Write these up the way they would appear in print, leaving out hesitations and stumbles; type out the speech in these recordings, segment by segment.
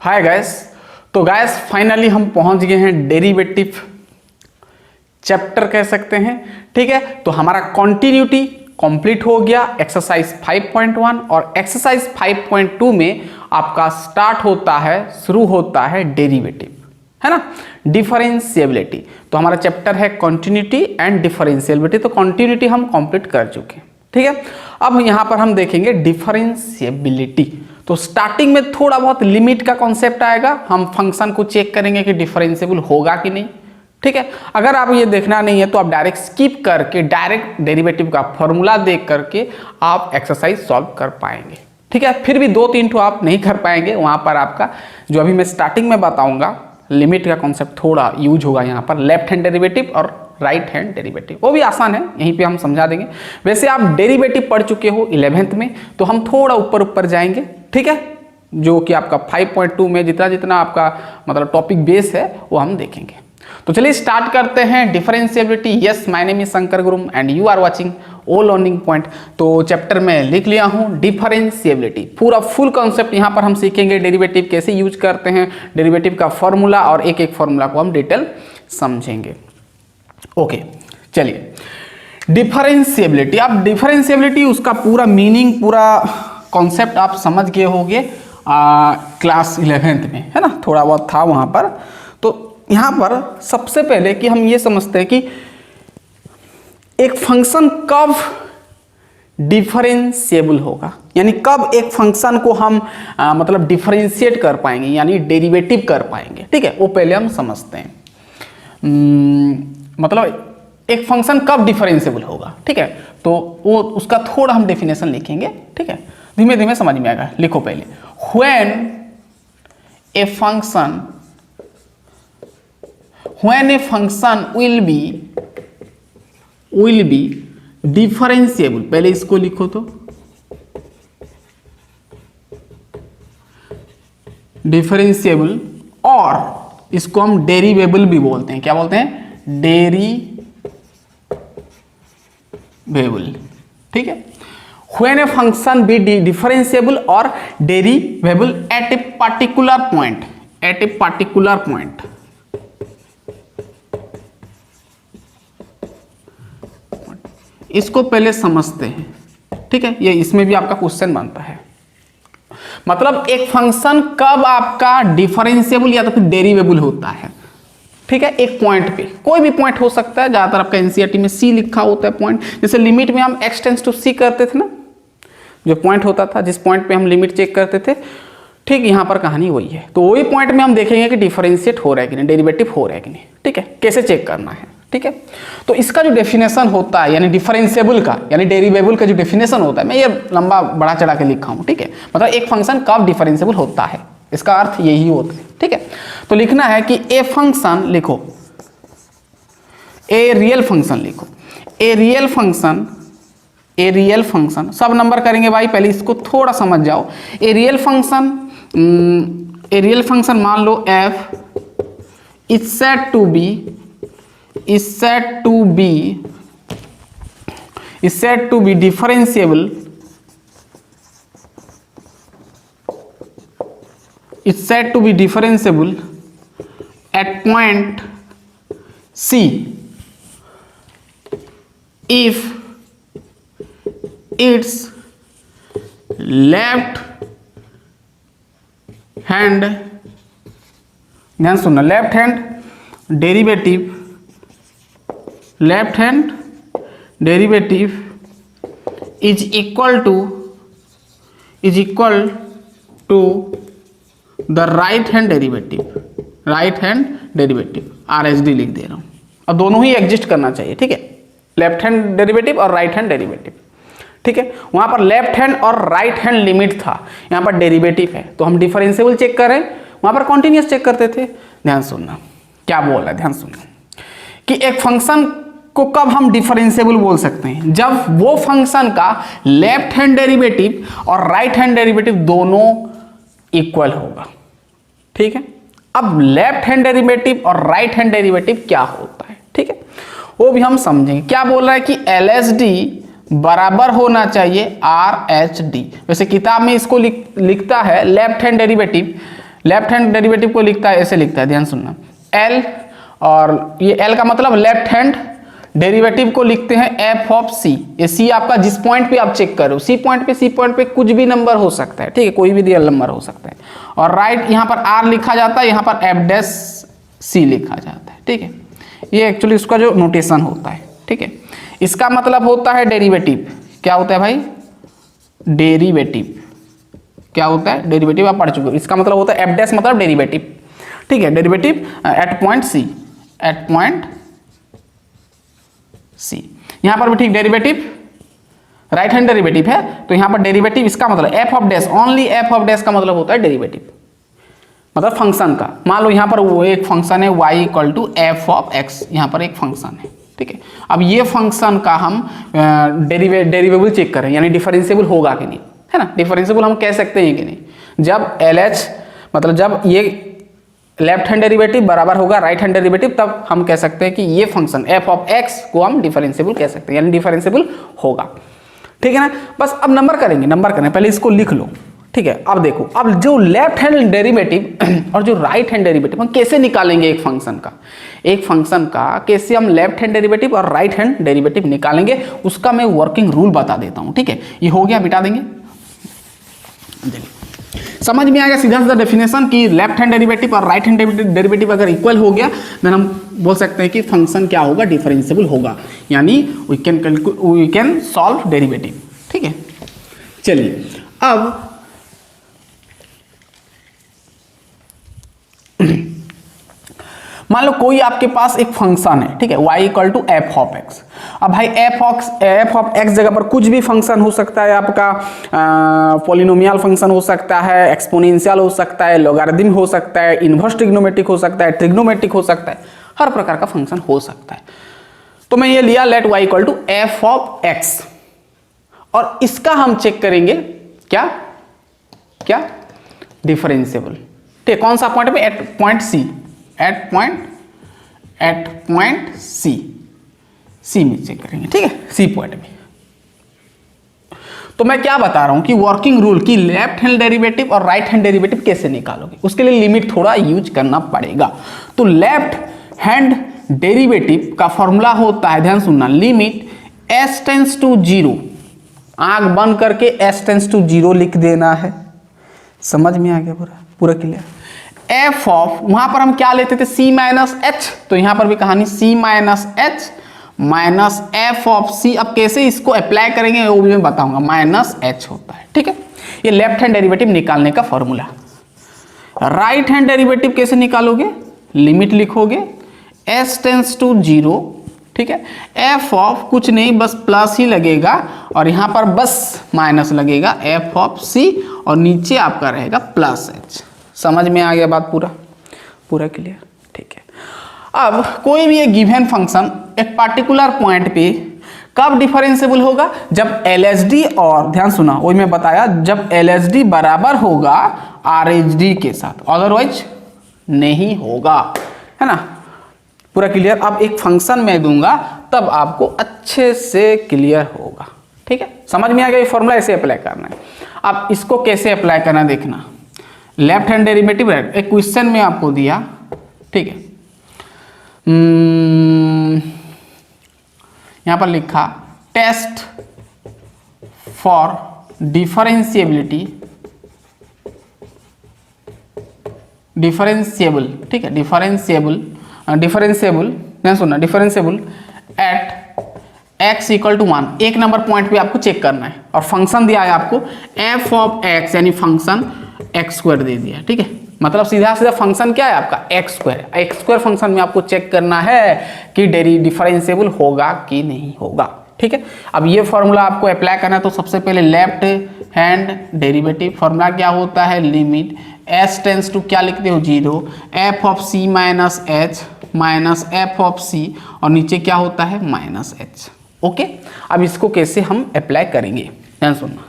Hi guys. तो guys finally हम पहुंच गए हैं डेरिवेटिव चैप्टर कह सकते हैं। ठीक है, तो हमारा कॉन्टिन्यूटी कंप्लीट हो गया एक्सरसाइज 5.1 और एक्सरसाइज 5.2 में आपका शुरू होता है डेरिवेटिव, है ना, डिफरेंशिएबिलिटी। तो हमारा चैप्टर है कॉन्टिन्यूटी एंड डिफरेंशिएबिलिटी। तो कॉन्टिन्यूटी हम कंप्लीट कर चुके हैं। ठीक है, अब यहां पर हम देखेंगे डिफरेंशिएबिलिटी। तो स्टार्टिंग में थोड़ा बहुत लिमिट का कॉन्सेप्ट आएगा, हम फंक्शन को चेक करेंगे कि डिफरेंशिएबल होगा कि नहीं। ठीक है, अगर आप ये देखना नहीं है तो आप डायरेक्ट स्किप करके डायरेक्ट डेरिवेटिव का फॉर्मूला देख करके आप एक्सरसाइज सॉल्व कर पाएंगे। ठीक है, फिर भी 2-3 ठो आप नहीं कर पाएंगे, वहां पर आपका जो अभी मैं स्टार्टिंग में बताऊंगा लिमिट का कॉन्सेप्ट थोड़ा यूज होगा। यहाँ पर लेफ्ट हैंड डेरिवेटिव और राइट हैंड डेरिवेटिव, वो भी आसान है, यहीं पे हम समझा देंगे। वैसे आप डेरिवेटिव पढ़ चुके हो 11th में, तो हम थोड़ा ऊपर जाएंगे। ठीक है, जो कि आपका 5.2 में जितना आपका मतलब टॉपिक बेस है वो हम देखेंगे। तो चलिए स्टार्ट करते हैं differentiability. Yes, my name is Shankar गुरुम and you are watching O learning point. तो चैप्टर में लिख लिया हूं डिफरेंशिएबिलिटी, पूरा फुल कॉन्सेप्ट यहां पर हम सीखेंगे। डेरिवेटिव कैसे यूज करते हैं, डेरिवेटिव का फॉर्मूला और एक एक फॉर्मूला को हम डिटेल समझेंगे। ओके, चलिए डिफरेंशिएबिलिटी। आप डिफरेंशिएबिलिटी उसका पूरा मीनिंग, पूरा कॉन्सेप्ट आप समझ गए होंगे क्लास 11th में, है ना, थोड़ा बहुत था वहां पर। तो यहां पर सबसे पहले कि हम ये समझते हैं कि एक फंक्शन कब डिफरेंशिएबल होगा, यानी कब एक फंक्शन को हम मतलब डिफरेंशिएट कर पाएंगे, यानी डेरिवेटिव कर पाएंगे। ठीक है, वो पहले हम समझते हैं। मतलब एक फंक्शन कब डिफरेंशिएबल होगा। ठीक है, तो वो उसका थोड़ा हम डेफिनेशन लिखेंगे। ठीक है, धीमे धीमे समझ में आएगा। लिखो पहले, when a function will be differentiable, पहले इसको लिखो तो डिफरेंशिएबल, और इसको हम डेरिवेबल भी बोलते हैं। क्या बोलते हैं? डेरिवेबल। ठीक है, when a function be differentiable or derivable at a particular point, इसको पहले समझते हैं। ठीक है, ये इसमें भी आपका क्वेश्चन बनता है। मतलब एक फंक्शन कब आपका डिफरेंशिएबल या तो फिर डेरिवेबल होता है। ठीक है, एक पॉइंट पे, कोई भी पॉइंट हो सकता है। ज्यादातर आपका एनसीईआरटी में सी लिखा होता है पॉइंट। जैसे लिमिट में हम x टेंड्स टू सी करते थे ना, जो पॉइंट होता था जिस पॉइंट पे हम लिमिट चेक करते थे। ठीक, यहाँ पर कहानी वही है। तो वही पॉइंट में हम देखेंगे कि डिफरेंशिएट हो रहा है कि नहीं, डेरिवेटिव हो रहा है कि नहीं। ठीक है, कैसे चेक करना है। ठीक है, तो इसका जो डेफिनेशन होता है, यानी डिफरेंशिएबल का यानी डेरिवेबल का जो डेफिनेशन होता है, मैं ये लंबा बड़ा चढ़ा के लिखा हूँ। ठीक है, मतलब एक फंक्शन कब डिफरेंशिएबल होता है, इसका अर्थ यही होता है। ठीक है, तो लिखना है कि ए फंक्शन लिखो, ए रियल फंक्शन लिखो, ए रियल फंक्शन सब नंबर करेंगे भाई, पहले इसको थोड़ा समझ जाओ। ए रियल फंक्शन मान लो f is said to be differentiable, at point C if its left hand, ध्यान सुनना, left hand derivative is equal to the right hand derivative, RHD लिख दे रहा हूं। और दोनों ही एग्जिस्ट करना चाहिए। ठीक है, लेफ्ट हैंड डेरिवेटिव और राइट हैंड डेरिवेटिव। ठीक है, वहां पर लेफ्ट हैंड और राइट हैंड लिमिट था, यहां पर डेरिवेटिव है। तो हम डिफरेंशिएबल चेक करें, वहां पर कॉन्टिन्यूस चेक करते थे। ध्यान सुनना क्या बोल रहा है, ध्यान सुनना कि एक फंक्शन को कब हम डिफरेंशिएबल बोल सकते हैं, जब वो फंक्शन का लेफ्ट हैंड डेरिवेटिव और राइट हैंड डेरिवेटिव दोनों इक्वल होगा। ठीक है, अब लेफ्ट हैंड डेरिवेटिव और राइट हैंड डेरिवेटिव क्या होता है, ठीक है, वो भी हम समझेंगे। क्या बोल रहा है कि LHD बराबर होना चाहिए RH D। वैसे किताब में इसको लिखता है left hand derivative left hand derivative को लिखता है, ऐसे लिखता है, ध्यान सुनना, एल, और ये एल का मतलब लेफ्ट हैंड डेरिवेटिव को लिखते हैं एफ ऑफ सी। ये सी आपका जिस पॉइंट पे आप चेक करो, सी पॉइंट पे कुछ भी नंबर हो सकता है, ठीक है, कोई भी रियल नंबर हो सकता है। और राइट यहाँ पर आर लिखा जाता है, यहाँ पर एफ डैश सी लिखा जाता है, ठीक है। ये एक्चुअली उसका जो नोटेशन होता है, ठीक है। इसका मतलब होता है डेरिवेटिव। क्या होता है भाई? डेरिवेटिव। क्या होता है? डेरिवेटिव। आप पढ़ चुके हो। इसका मतलब होता है एफ डैश मतलब डेरिवेटिव, ठीक है, derivative at point C, at point C. यहां पर भी ठीक डेरिवेटिव राइट हैंड डेरिवेटिव है, तो यहां पर डेरिवेटिव इसका मतलब F of dash, only F of dash का मतलब होता है डेरिवेटिव, मतलब फंक्शन का। मान लो यहां पर वो एक फंक्शन है y equal to F of X, यहां पर एक फंक्शन है, ठीक है। अब ये फंक्शन का हम डेरिवेबल चेक करें, यानी डिफरेंशिएबल होगा कि नहीं, है ना। डिफरेंशिएबल हम कह सकते हैं कि नहीं, जब LH मतलब जब ये लेफ्ट हैंड डेरिवेटिव बराबर होगा राइट हैंड डेरिवेटिव, तब हम कह सकते हैं कि ये फंक्शन एफ ऑफ एक्स को हम डिफरेंशिएबल कह सकते हैं, यानी डिफरेंशिएबल होगा, ठीक है ना। बस अब नंबर करेंगे, नंबर करें, पहले इसको लिख लो, ठीक है। अब देखो, अब जो लेफ्ट हैंड डेरिवेटिव और जो राइट हैंड डेरिवेटिव हम कैसे निकालेंगे एक फंक्शन का, एक फंक्शन का कैसे हम लेफ्ट हैंड डेरिवेटिव और राइट हैंड डेरिवेटिव निकालेंगे, उसका मैं वर्किंग रूल बता देता हूं, ठीक है। ये हो गया, मिटा देंगे। समझ में आ गया सीधा सीधा डेफिनेशन कि लेफ्ट हैंड डेरिवेटिव और राइट हैंड डेरिवेटिव अगर इक्वल हो गया, देन हम बोल सकते हैं कि फंक्शन क्या होगा, डिफरेंशिएबल होगा, यानी वी कैन सॉल्व डेरिवेटिव, ठीक है। चलिए अब मान लो कोई आपके पास एक फंक्शन है, ठीक है, y equal to F of X. अब भाई एफ ऑफ एक्स जगह पर कुछ भी फंक्शन हो सकता है, आपका पॉलिनोमियल फंक्शन हो सकता है, एक्सपोनेंशियल हो सकता है, लॉगरिथम हो सकता है, इनवर्स ट्रिग्नोमेट्रिक हो सकता है, ट्रिग्नोमेट्रिक हो सकता है, हर प्रकार का फंक्शन हो सकता है। तो मैं ये लिया let y equal to F of X, और इसका हम चेक करेंगे क्या क्या डिफरेंशिएबल, ठीक है। कौन सा पॉइंट में? At point C, at point C में चेक करेंगे, ठीक है, सी पॉइंट में। तो मैं क्या बता रहा हूं कि वर्किंग रूल की लेफ्ट हैंड डेरिवेटिव और राइट हैंड डेरिवेटिव कैसे निकालोगे, उसके लिए लिमिट थोड़ा यूज करना पड़ेगा। तो लेफ्ट हैंड डेरिवेटिव का फॉर्मूला होता है, ध्यान सुनना, लिमिट s टेंस टू 0, आंख बंद करके s टेंस टू 0 लिख देना है। समझ में आ गया? पूरा क्लियर। एफ ऑफ, वहां पर हम क्या लेते थे, c माइनस एच, तो यहां पर भी कहानी c minus H minus F of C. अब कैसे इसको अप्लाई करेंगे वो भी मैं बताऊंगा, माइनस एच होता है, ठीक है। ये लेफ्ट हैंड डेरिवेटिव निकालने का फॉर्मूला। राइट हैंड डेरिवेटिव कैसे निकालोगे? लिमिट लिखोगे s टेंस टू 0, ठीक है। एफ ऑफ कुछ नहीं, बस प्लस ही लगेगा, और यहां पर बस माइनस लगेगा, एफ ऑफ सी, और नीचे आपका रहेगा प्लस एच। समझ में आ गया बात? पूरा क्लियर, ठीक है। अब कोई भी एक गिवन फंक्शन एक पार्टिकुलर पॉइंट पे कब डिफरेंशिएबल होगा? जब LHD, और ध्यान सुना वही मैं बताया, जब LHD बराबर होगा RHD के साथ, अदरवाइज नहीं होगा, है ना। पूरा क्लियर। अब एक फंक्शन मैं दूंगा तब आपको अच्छे से क्लियर होगा, ठीक है। समझ में आ गया? ये फॉर्मूला ऐसे अप्लाई करना है। अब इसको कैसे अप्लाई करना देखना। लेफ्ट हैंड डेरिवेटिव एक क्वेश्चन में आपको दिया, ठीक है, यहां पर लिखा टेस्ट फॉर डिफरेंशिएबिलिटी, डिफरेंशिएबल, ठीक है, डिफरेंशिएबल नहीं सुनना, differentiable at x equal to 1, एक नंबर पॉइंट पे आपको चेक करना है, और फंक्शन दिया है आपको f ऑफ x, यानी फंक्शन एक्स स्क्वायर दे दिया, ठीक है। मतलब सीधा सीधा फंक्शन क्या है आपका? X square. X square function में आपको चेक करना है कि डिफरेंशिएबल होगा कि नहीं होगा, ठीक है। अब ये फॉर्मूला आपको अप्लाई करना है, तो सबसे पहले लेफ्ट हैंड डेरिवेटिव फॉर्मूला क्या होता है, लिमिट s टेंस टू क्या लिखते हो 0, F of c minus H minus F of c, और नीचे क्या होता है माइनस एच। ओके, अब इसको कैसे हम अप्लाई करेंगे, ध्यान सुनना।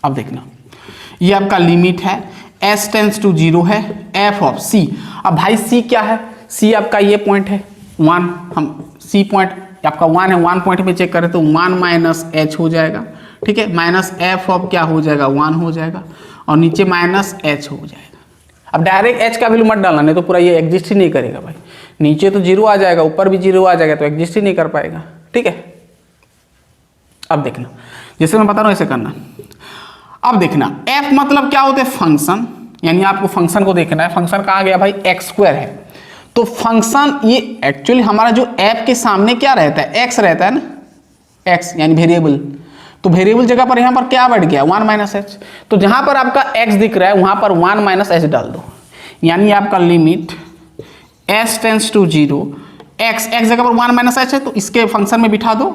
अब देखना, ये आपका लिमिट है, s टेंस टू 0 है, f ऑफ c। अब भाई c क्या है? c आपका ये पॉइंट है 1, हम c पॉइंट आपका 1 है, 1 पॉइंट पे चेक करें तो 1 माइनस h हो जाएगा, ठीक है, माइनस f ऑफ क्या हो जाएगा 1 हो जाएगा, और नीचे माइनस एच हो जाएगा। अब डायरेक्ट एच का वैल्यू मत डालना, नहीं तो पूरा ये एग्जिस्ट ही नहीं करेगा भाई। नीचे तो जीरो आ जाएगा, ऊपर भी जीरो आ जाएगा, तो एग्जिस्ट ही नहीं कर पाएगा। ठीक है, अब देखना, जैसे मैं बता रहा हूँ ऐसे करना। अब देखना एफ मतलब क्या होता है, फंक्शन, यानी आपको फंक्शन को देखना है। फंक्शन कहाँ गया भाई, एक्स स्क्वायर है, तो फंक्शन ये एक्चुअली हमारा जो एफ के सामने क्या रहता है, एक्स रहता है ना, एक्स यानी वेरिएबल। तो वेरिएबल जगह पर यहाँ पर क्या बैठ गया, 1 माइनस एच। तो जहां पर आपका x दिख रहा है वहां पर 1 माइनस एच डाल दो, यानी आपका limit s tends to 0, x जगह पर 1 माइनस एच है तो इसके फंक्शन में बिठा दो,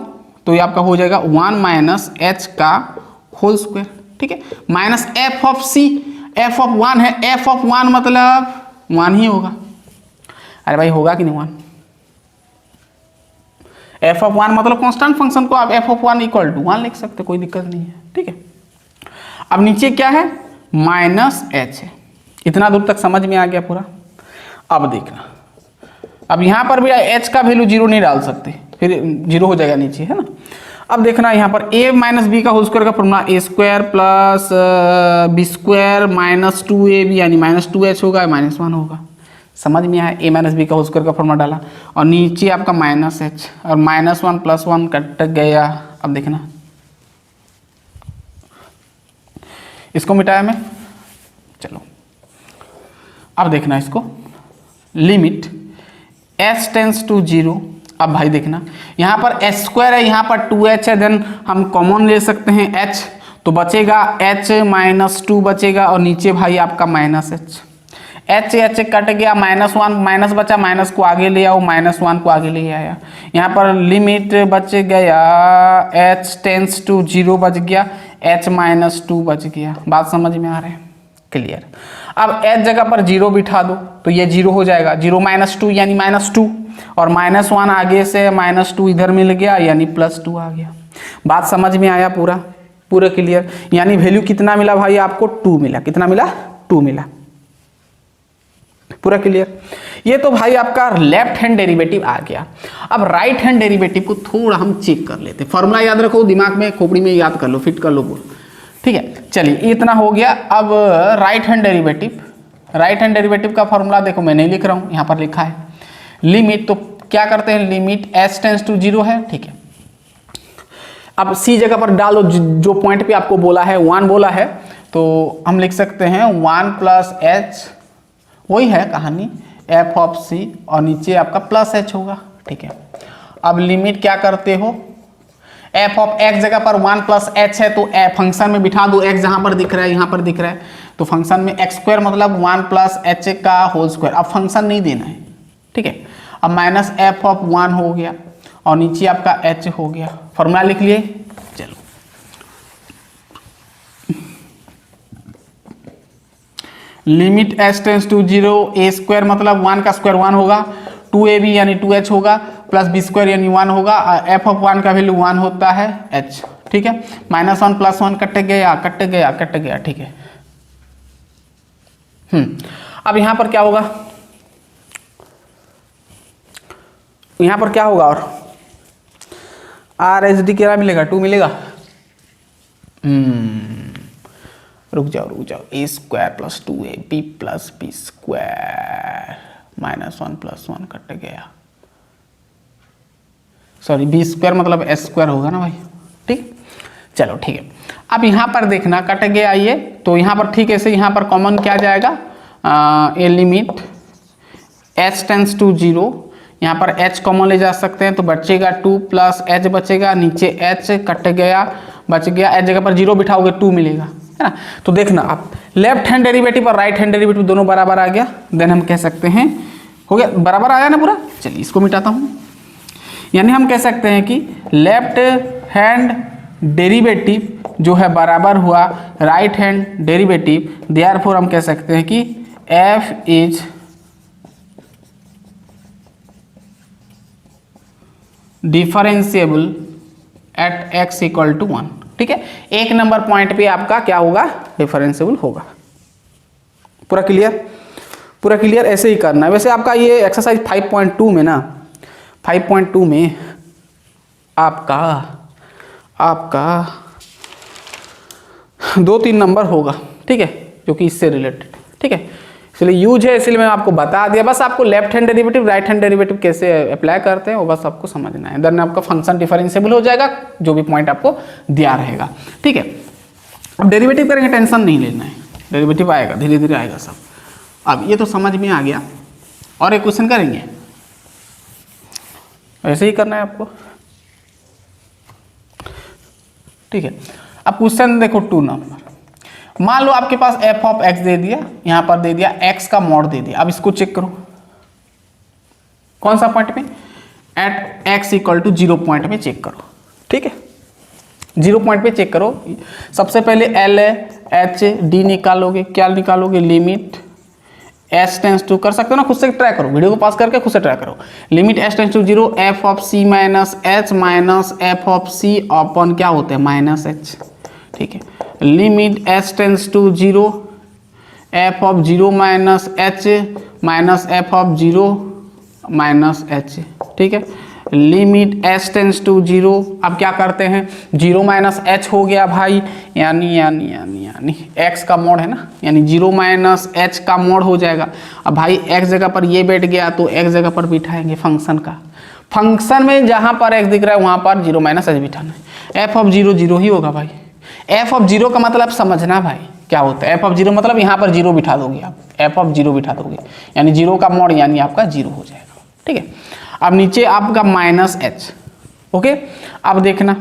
तो ये आपका हो जाएगा 1 माइनस एच का होल स्क्वायर। ठीक है, minus F of C, F of 1 है, एफ ऑफ 1 मतलब 1 ही होगा। अरे भाई होगा कि नहीं 1, एफ ऑफ 1 मतलब कांस्टेंट फंक्शन को आप एफ ऑफ 1 इक्वल टू 1 लिख सकते, कोई दिक्कत नहीं है। ठीक है, अब नीचे क्या है, माइनस एच है। इतना दूर तक समझ में आ गया पूरा। अब देखना, अब यहां पर भी एच का वैल्यू 0 नहीं डाल सकते, फिर 0 हो जाएगा नीचे, है ना। अब देखना यहाँ पर a माइनस बी का होल स्क्वायर का formula a square plus B square minus 2ab, यानी माइनस 2h होगा, माइनस 1 होगा। समझ में आया, a माइनस बी का होल स्क्वायर का फॉर्मूला डाला और नीचे आपका माइनस h और माइनस 1 प्लस 1 कट गया। अब देखना, इसको मिटाया मैं, चलो अब देखना इसको, लिमिट h टेंस टू 0। अब भाई देखना यहाँ पर एच स्क्वायर है, यहाँ पर 2h है, देन हम कॉमन ले सकते हैं h, तो बचेगा h माइनस 2 बचेगा और नीचे भाई आपका माइनस h कट गया, माइनस 1 माइनस बचा, माइनस को आगे ले आओ, माइनस 1 को आगे ले आया। यहाँ पर लिमिट बच गया h टेंस टू 0 बच गया, h माइनस 2 बच गया। बात समझ में आ रहा है, क्लियर। अब h जगह पर 0 बिठा दो तो ये 0 हो जाएगा, 0 माइनस 2 यानी माइनस 2 और माइनस 1 आगे से माइनस 2 इधर मिल गया यानी प्लस 2 आ गया। बात समझ में आया, पूरा क्लियर। यानी वैल्यू कितना मिला भाई आपको, 2 मिला। कितना मिला, 2 मिला। पूरा क्लियर। ये तो भाई आपका लेफ्ट हैंड डेरिवेटिव आ गया। अब राइट हैंड डेरिवेटिव को थोड़ा हम चेक कर लेते हैं। फॉर्मूला याद रखो, दिमाग में खोपड़ी में याद कर लो, फिट कर लो पूरा। ठीक है, चलिए इतना हो गया। अब राइट हैंड डेरिवेटिव का फॉर्मूला देखो, मैं नहीं लिख रहा हूँ, यहाँ पर लिखा है लिमिट। तो क्या करते हैं, लिमिट s टेंस टू 0 है। ठीक है, अब c जगह पर डालो, जो पॉइंट पे आपको बोला है 1 बोला है, तो हम लिख सकते हैं 1 प्लस h, वही है कहानी, f ऑफ c और नीचे आपका प्लस h होगा। ठीक है, अब लिमिट क्या करते हो, f ऑफ x जगह पर 1 प्लस h है तो फंक्शन में बिठा दो, x जहां पर दिख रहा है यहाँ पर दिख रहा है, तो फंक्शन में x स्क्वायर मतलब 1 प्लस h का होल स्क्वायर। अब फंक्शन नहीं देना है, ठीक है। अब माइनस f ऑफ 1 हो गया और नीचे आपका h हो गया। फॉर्मूला लिख लिए, चलो limit s tends to 0, a square मतलब 1 का स्क्वायर 1 होगा, 2ab यानी 2h होगा, प्लस b स्क्वायर यानी 1 होगा, f ऑफ 1 का वैल्यू 1 होता है h। ठीक है, माइनस 1 प्लस 1 कट गया। ठीक है, अब यहां पर क्या होगा, यहां पर क्या होगा, और आर एच डी क्या मिलेगा, 2 मिलेगा। रुक जाओ, A square plus 2ab plus B square minus 1 plus 1 cut गया, सॉरी बी स्क्वायर मतलब एस स्क्वायर होगा ना भाई। ठीक, चलो ठीक है। अब यहाँ पर देखना कट गया ये, तो यहाँ पर ठीक है से यहाँ पर कॉमन क्या जाएगा, ए लिमिट h टेंस टू 0, यहाँ पर h कॉमन ले जा सकते हैं तो बचेगा 2 प्लस h बचेगा, नीचे h कट गया, बच गया, h जगह पर 0 बिठाओगे 2 मिलेगा, है ना। तो देखना आप लेफ्ट हैंड डेरिवेटिव और राइट हैंड डेरिवेटिव दोनों बराबर आ गया, देन हम कह सकते हैं हो गया, बराबर आया ना पूरा। चलिए इसको मिटाता हूँ, यानी हम कह सकते हैं कि लेफ्ट हैंड डेरिवेटिव जो है बराबर हुआ राइट हैंड डेरिवेटिव, देयरफॉर हम कह सकते हैं कि f is differentiable at x equal to 1। ठीक है, एक नंबर पॉइंट पे आपका क्या होगा, डिफरेंशिएबल होगा। पूरा क्लियर, ऐसे ही करना है। वैसे आपका ये एक्सरसाइज 5.2 में ना, 5.2 में आपका 2-3 नंबर होगा। ठीक है, जो कि इससे रिलेटेड, ठीक है, इसलिए यूज है, इसलिए मैं आपको बता दिया। बस आपको left hand derivative right hand derivative कैसे अप्लाई करते हैं वो बस आपको समझना है, देन आपका फंक्शन डिफरेंशिएबल हो जाएगा, जो भी पॉइंट आपको दिया रहेगा, ठीक है। अब डेरिवेटिव करेंगे, टेंशन नहीं लेना है, डेरिवेटिव आएगा, धीरे धीरे आएगा सब। अब ये तो समझ में आ गया, और एक क्वेश्चन करेंगे, ऐसे ही करना है आपको, ठीक है। अब क्वेश्चन देखो 2 नंबर, मान लो आपके पास f ऑफ x दे दिया, यहां पर दे दिया x का मॉड दे दिया। अब इसको चेक करो, कौन सा पॉइंट में, at x equal to 0 point में चेक करो, ठीक है, 0 पॉइंट पे चेक करो। सबसे पहले एल एच डी निकालोगे, क्या निकालोगे, लिमिट s टेंस टू, कर सकते हो ना, खुद से ट्राई करो, वीडियो को पास करके खुद से ट्राई करो। Limit s tends to 0 f of c minus h minus f of c upon क्या होते हैं माइनस h, ठीक है। Limit s tends to 0 f of 0 minus h minus f of 0 minus h, ठीक है। लिमिट s टेंस टू 0, अब क्या करते हैं, 0 माइनस h हो गया भाई, यानी x का मोड है ना, यानी 0 माइनस h का मोड हो जाएगा। अब भाई x जगह पर ये बैठ गया तो x जगह पर बिठाएंगे फंक्शन का, फंक्शन में जहां पर x दिख रहा है वहां पर 0 माइनस h बिठाना है, f ऑफ 0 0 ही होगा भाई। f ऑफ 0 का मतलब समझना भाई क्या होता है, f ऑफ 0 मतलब यहाँ पर 0 बिठा दोगे आप, f ऑफ 0 बिठा दोगे, यानी 0 का मोड यानी आपका 0 हो जाएगा, ठीक है। अब नीचे आपका माइनस h, ओके। अब देखना,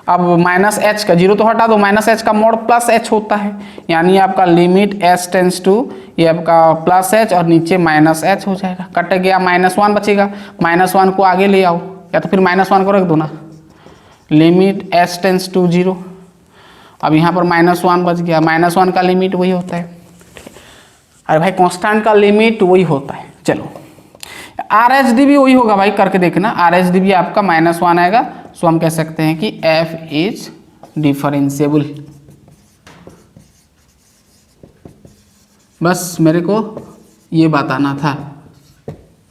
अब माइनस h का 0 तो हटा दो, माइनस h का मोड प्लस h होता है, यानी आपका लिमिट s टेंस टू, ये आपका प्लस h और नीचे माइनस h हो जाएगा, कट गया, -1 बचेगा, -1 को आगे ले आओ, या तो फिर -1 को रख दो ना, लिमिट s टेंस टू 0। अब यहाँ पर -1 बच गया, -1 का लिमिट वही होता है, अरे भाई कांस्टेंट का लिमिट वही होता है। चलो RHD भी वही होगा भाई, करके देखना, RHD भी आपका -1 आएगा, सो हम कह सकते हैं कि f इज डिफरेंशिएबल। बस मेरे को ये बताना था,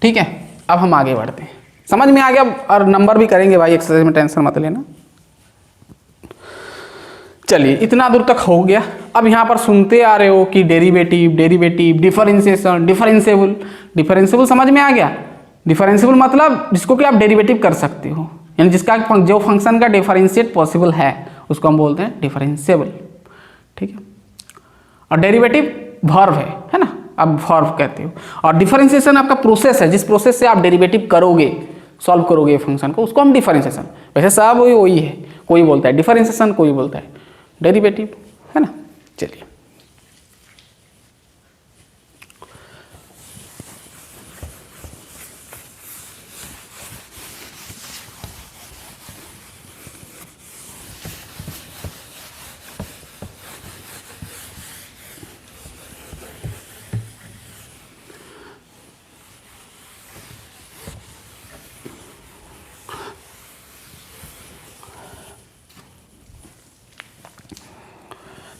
ठीक है। अब हम आगे बढ़ते हैं, समझ में आ गया, और नंबर भी करेंगे भाई एक्सरसाइज में, टेंशन मत लेना। चलिए इतना दूर तक हो गया। अब यहाँ पर सुनते आ रहे हो कि डेरिवेटिव डिफरेंशिएशन डिफरेंशिएबल, डिफरेंशिएबल समझ में आ गया। डिफरेंशिएबल मतलब जिसको कि आप डेरिवेटिव कर सकते हो, यानी जिसका जो फंक्शन का डिफरेंशिएट पॉसिबल है उसको हम बोलते हैं डिफरेंशिएबल, ठीक है। और डेरिवेटिव वर्ब है ना, आप वर्ब कहते हो, और डिफरेंशिएशन आपका प्रोसेस है, जिस प्रोसेस से आप डेरिवेटिव करोगे, सॉल्व करोगे फंक्शन को, उसको हम डिफरेंशिएशन, वैसे सब वही है, कोई बोलता है डिफरेंशिएशन, कोई बोलता है डेरिवेटिव, है ना। चलिए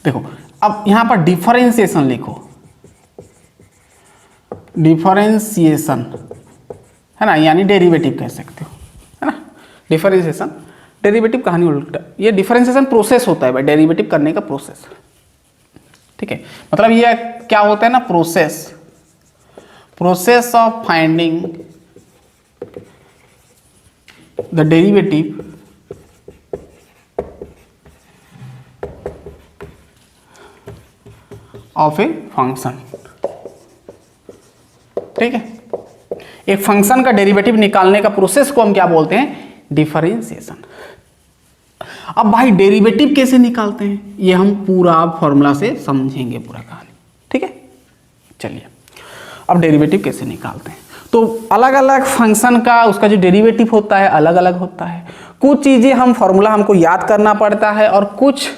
देखो, अब यहां पर डिफरेंशिएशन लिखो, डिफरेंशिएशन है ना, यानी डेरिवेटिव कह सकते हो, है ना। डिफरेंशिएशन डेरिवेटिव कहानी उल्टा, ये डिफरेंशिएशन प्रोसेस होता है भाई, डेरिवेटिव करने का प्रोसेस, ठीक है। मतलब ये क्या होता है ना, process of finding the derivative of a function, ठीक है। एक फंक्शन का डेरिवेटिव निकालने का प्रोसेस को हम क्या बोलते हैं, डिफरेंशिएशन। अब भाई डेरिवेटिव कैसे निकालते हैं ये हम पूरा फॉर्मूला से समझेंगे, पूरा कहानी, ठीक है। चलिए अब डेरिवेटिव कैसे निकालते हैं, तो अलग अलग फंक्शन का उसका जो डेरिवेटिव होता है अलग अलग होता है। कुछ चीजें हम फॉर्मूला हमको याद करना पड़ता है, और कुछ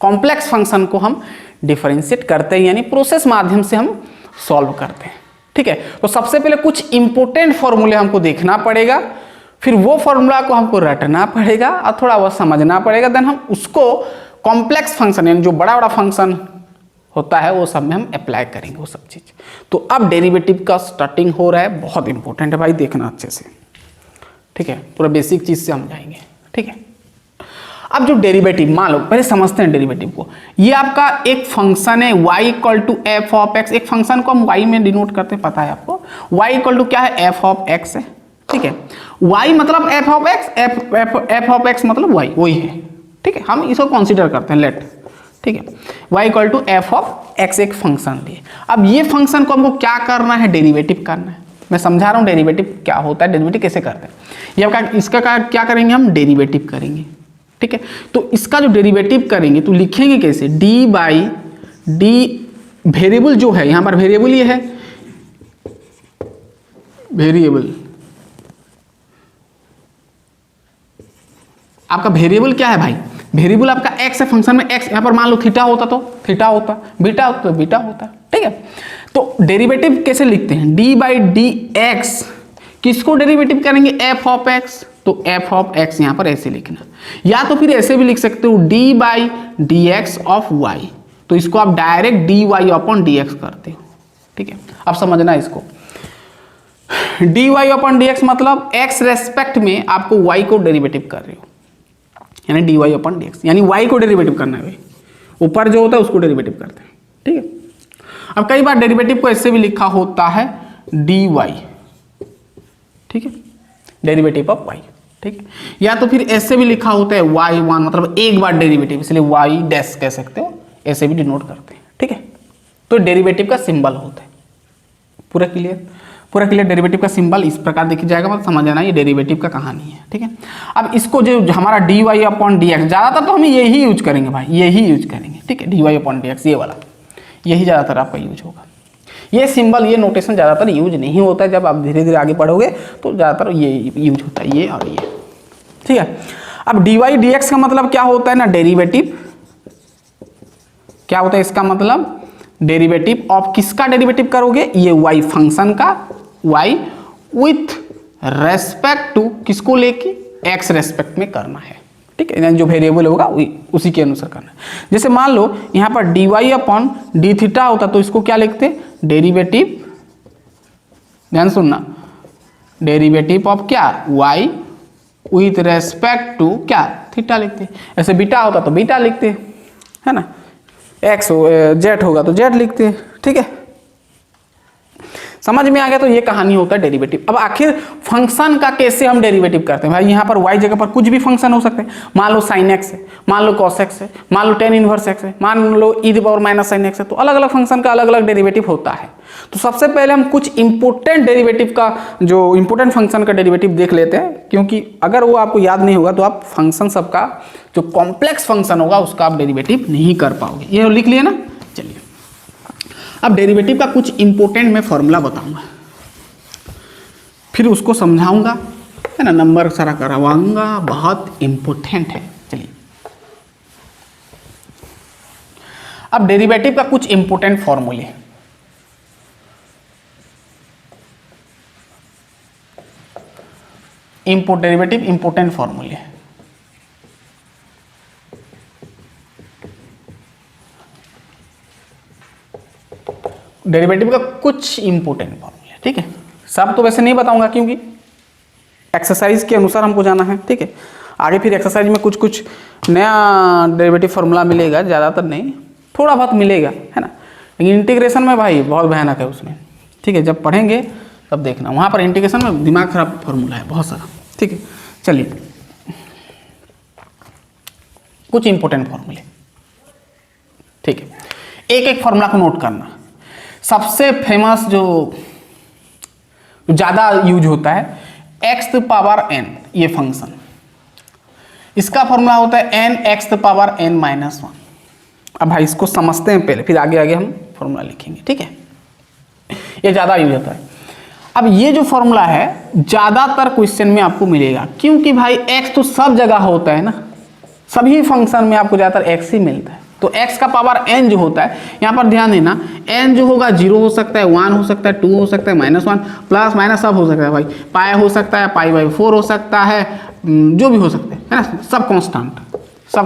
कॉम्प्लेक्स फंक्शन को हम डिफरेंशिएट करते हैं, यानी प्रोसेस माध्यम से हम सॉल्व करते हैं, ठीक है। तो सबसे पहले कुछ इंपॉर्टेंट फॉर्मूले हमको देखना पड़ेगा, फिर वो फॉर्मूला को हमको रटना पड़ेगा और थोड़ा बहुत समझना पड़ेगा, देन हम उसको कॉम्प्लेक्स फंक्शन यानी जो बड़ा बड़ा फंक्शन होता है वो सब में हम अप्लाई करेंगे वो सब चीज। तो अब डेरिवेटिव का स्टार्टिंग हो रहा है, बहुत इंपॉर्टेंट है भाई, देखना अच्छे से, ठीक है। पूरा बेसिक चीज से हम जाएंगे, ठीक है। अब जो डेरिवेटिव, मान लो पहले समझते हैं डेरिवेटिव को। ये आपका एक फंक्शन है y equal to F of X. एक फंक्शन को हम y में डिनोट करते हैं, पता है आपको। y इक्वल टू क्या है, एफ ऑफ एक्स है, ठीक है। y मतलब F of x, F of x मतलब y, वही है, ठीक है। हम इसको कंसीडर करते हैं, लेट, ठीक है। y equal to F of X एक फंक्शन लिए। अब ये फंक्शन को हमको क्या करना है, डेरिवेटिव करना है। मैं समझा रहा हूँ डेरिवेटिव क्या होता है, डेरिवेटिव कैसे करते हैं। ये आपका इसका क्या करेंगे, हम डेरिवेटिव करेंगे, ठीक है। तो इसका जो डेरिवेटिव करेंगे तो लिखेंगे कैसे, डी बाई डी, वेरिएबल जो है यहां पर, वेरिएबल ये है, वेरिएबल आपका वेरिएबल क्या है भाई, वेरिएबल आपका एक्स है, फंक्शन में एक्स, यहां पर मान लो थीटा होता तो थीटा होता, बीटा होता तो बीटा होता, ठीक है। तो डेरिवेटिव कैसे लिखते हैं, डी बाई डी एक्स, किसको डेरिवेटिव करेंगे, एफ ऑफ एक्स, तो एफ ऑफ एक्स यहां पर ऐसे लिखना, या तो फिर ऐसे भी लिख सकते हो d by D x of y, तो इसको आप direct d Y upon D x करते हो, ठीक है। अब समझना इसको, d Y upon D x मतलब एक्स रेस्पेक्ट में आपको वाई को डेरिवेटिव कर रहे हो, यानी d Y upon D x, यानी वाई को डेरिवेटिव करना है, ऊपर जो होता है उसको डेरिवेटिव करते हैं, ठीक है। अब कई बार डेरिवेटिव को ऐसे भी लिखा होता है डी वाई, ठीक है, डेरिवेटिव ऑफ वाई, ठीक है। या तो फिर ऐसे भी लिखा होता है वाई वन, मतलब एक बार डेरिवेटिव, इसलिए वाई डैश कह सकते हो, ऐसे भी डिनोट करते हैं, ठीक है। तो डेरिवेटिव का सिंबल होता है, पूरा क्लियर, पूरा क्लियर। डेरिवेटिव का सिंबल इस प्रकार देखा जाएगा, मतलब समझ जाना ये डेरिवेटिव का कहानी है, ठीक है। अब इसको जो हमारा D Y upon D X, ज़्यादातर तो हम यही यूज करेंगे भाई, यही यूज करेंगे, ठीक है। D Y upon D X ये वाला, यही ज़्यादातर आपका यूज होगा। ये सिंबल, ये नोटेशन ज़्यादातर यूज नहीं होता है, जब आप धीरे धीरे आगे बढ़ोगे तो ज़्यादातर ये यूज होता है, ये और ये, ठीक है। अब डी वाई डी एक्स का मतलब क्या होता है ना, डेरिवेटिव, क्या होता है इसका मतलब, डेरिवेटिव ऑफ किसका डेरिवेटिव करोगे, ये वाई फंक्शन का, वाई विथ रेस्पेक्ट टू किसको लेके, एक्स रेस्पेक्ट में करना है, ठीक है। जो वेरिएबल होगा उसी के अनुसार करना है। जैसे मान लो यहाँ पर D Y upon D theta होता तो इसको क्या लिखते, डेरिवेटिव, ध्यान सुनना, डेरिवेटिव ऑफ क्या, वाई विथ रेस्पेक्ट टू क्या, थीटा लिखते। ऐसे बीटा होता तो बीटा लिखते, है ना, एक्स जेड होगा तो जेड लिखते, ठीक है। समझ में आ गया। तो ये कहानी होता है डेरिवेटिव। अब आखिर फंक्शन का कैसे हम डेरिवेटिव करते हैं भाई, यहाँ पर y जगह पर कुछ भी फंक्शन हो सकते हैं, मान लो sin x है, मान लो cos x है, मान लो tan इनवर्स x है, मान लो e⁻−sin x है, तो अलग अलग फंक्शन का अलग अलग डेरिवेटिव होता है। तो सबसे पहले हम कुछ इंपोर्टेंट डेरिवेटिव का, जो इंपोर्टेंट फंक्शन का डेरिवेटिव देख लेते हैं, क्योंकि अगर वो आपको याद नहीं होगा तो आप फंक्शन सबका जो कॉम्प्लेक्स फंक्शन होगा उसका आप डेरिवेटिव नहीं कर पाओगे। ये लिख लिया ना, चलिए अब डेरिवेटिव का कुछ इंपोर्टेंट मैं फॉर्मूला बताऊंगा, फिर उसको समझाऊंगा, है ना, नंबर सारा करवाऊंगा, बहुत इंपोर्टेंट है। चलिए अब डेरिवेटिव का कुछ इंपोर्टेंट फॉर्मूले, डेरिवेटिव इंपोर्टेंट फॉर्मूले, डेरिवेटिव का कुछ इंपोर्टेंट फॉर्मूले, ठीक है। सब तो वैसे नहीं बताऊंगा क्योंकि एक्सरसाइज के अनुसार हमको जाना है, ठीक है। आगे फिर एक्सरसाइज में कुछ कुछ नया डेरिवेटिव फॉर्मूला मिलेगा, ज़्यादातर नहीं, थोड़ा बहुत मिलेगा, है ना। लेकिन इंटीग्रेशन में भाई बहुत भयानक है उसमें, ठीक है। जब पढ़ेंगे तब देखना, वहाँ पर इंटीग्रेशन में दिमाग खराब फॉर्मूला है बहुत सारा, ठीक है। चलिए कुछ इंपोर्टेंट फॉर्मूले, ठीक है। एक एक फॉर्मूला को नोट करना। सबसे फेमस जो ज़्यादा यूज होता है x⁻n, ये फंक्शन, इसका फॉर्मूला होता है n(x⁻n-1). अब भाई इसको समझते हैं पहले, फिर आगे आगे हम फॉर्मूला लिखेंगे, ठीक है। ये ज़्यादा यूज होता है। अब ये जो फॉर्मूला है ज़्यादातर क्वेश्चन में आपको मिलेगा, क्योंकि भाई x तो सब जगह होता है ना, सभी फंक्शन में आपको ज़्यादातर x ही मिलता है। तो x का पावर n जो होता है, यहाँ पर ध्यान देना, n जो होगा 0 हो सकता है, 1 हो सकता है, 2 हो सकता है, -1 प्लस माइनस सब हो सकता है भाई, पाई हो सकता है, π/4 हो सकता है, जो भी हो सकते हैं, है ना, सब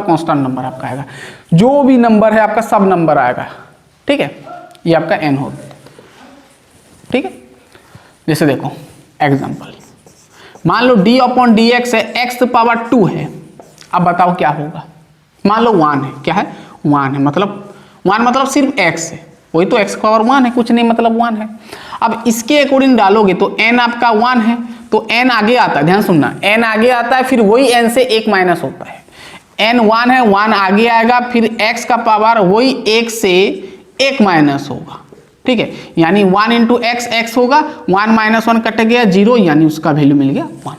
कांस्टेंट नंबर आपका आएगा। जो भी नंबर है आपका सब नंबर आएगा, ठीक है। ये आपका n हो, ठीक है। जैसे देखो एग्जाम्पल, मान लो d/dx है, x⁻2 है, अब बताओ क्या होगा। मान लो 1 है, क्या है 1 है, मतलब 1 मतलब सिर्फ x है, वही तो x पावर 1 है, कुछ नहीं मतलब 1 है। अब इसके अकॉर्डिंग डालोगे तो n आपका 1 है तो n आगे आता है, ध्यान सुनना, n आगे आता है, फिर वही n से 1 माइनस होता है। n 1 है, 1 आगे आएगा, फिर x का पावर वही 1 से 1 माइनस होगा, ठीक है, यानी 1 इंटू एक्स एक्स होगा, 1 माइनस 1 कट गया 0, यानी उसका वैल्यू मिल गया 1।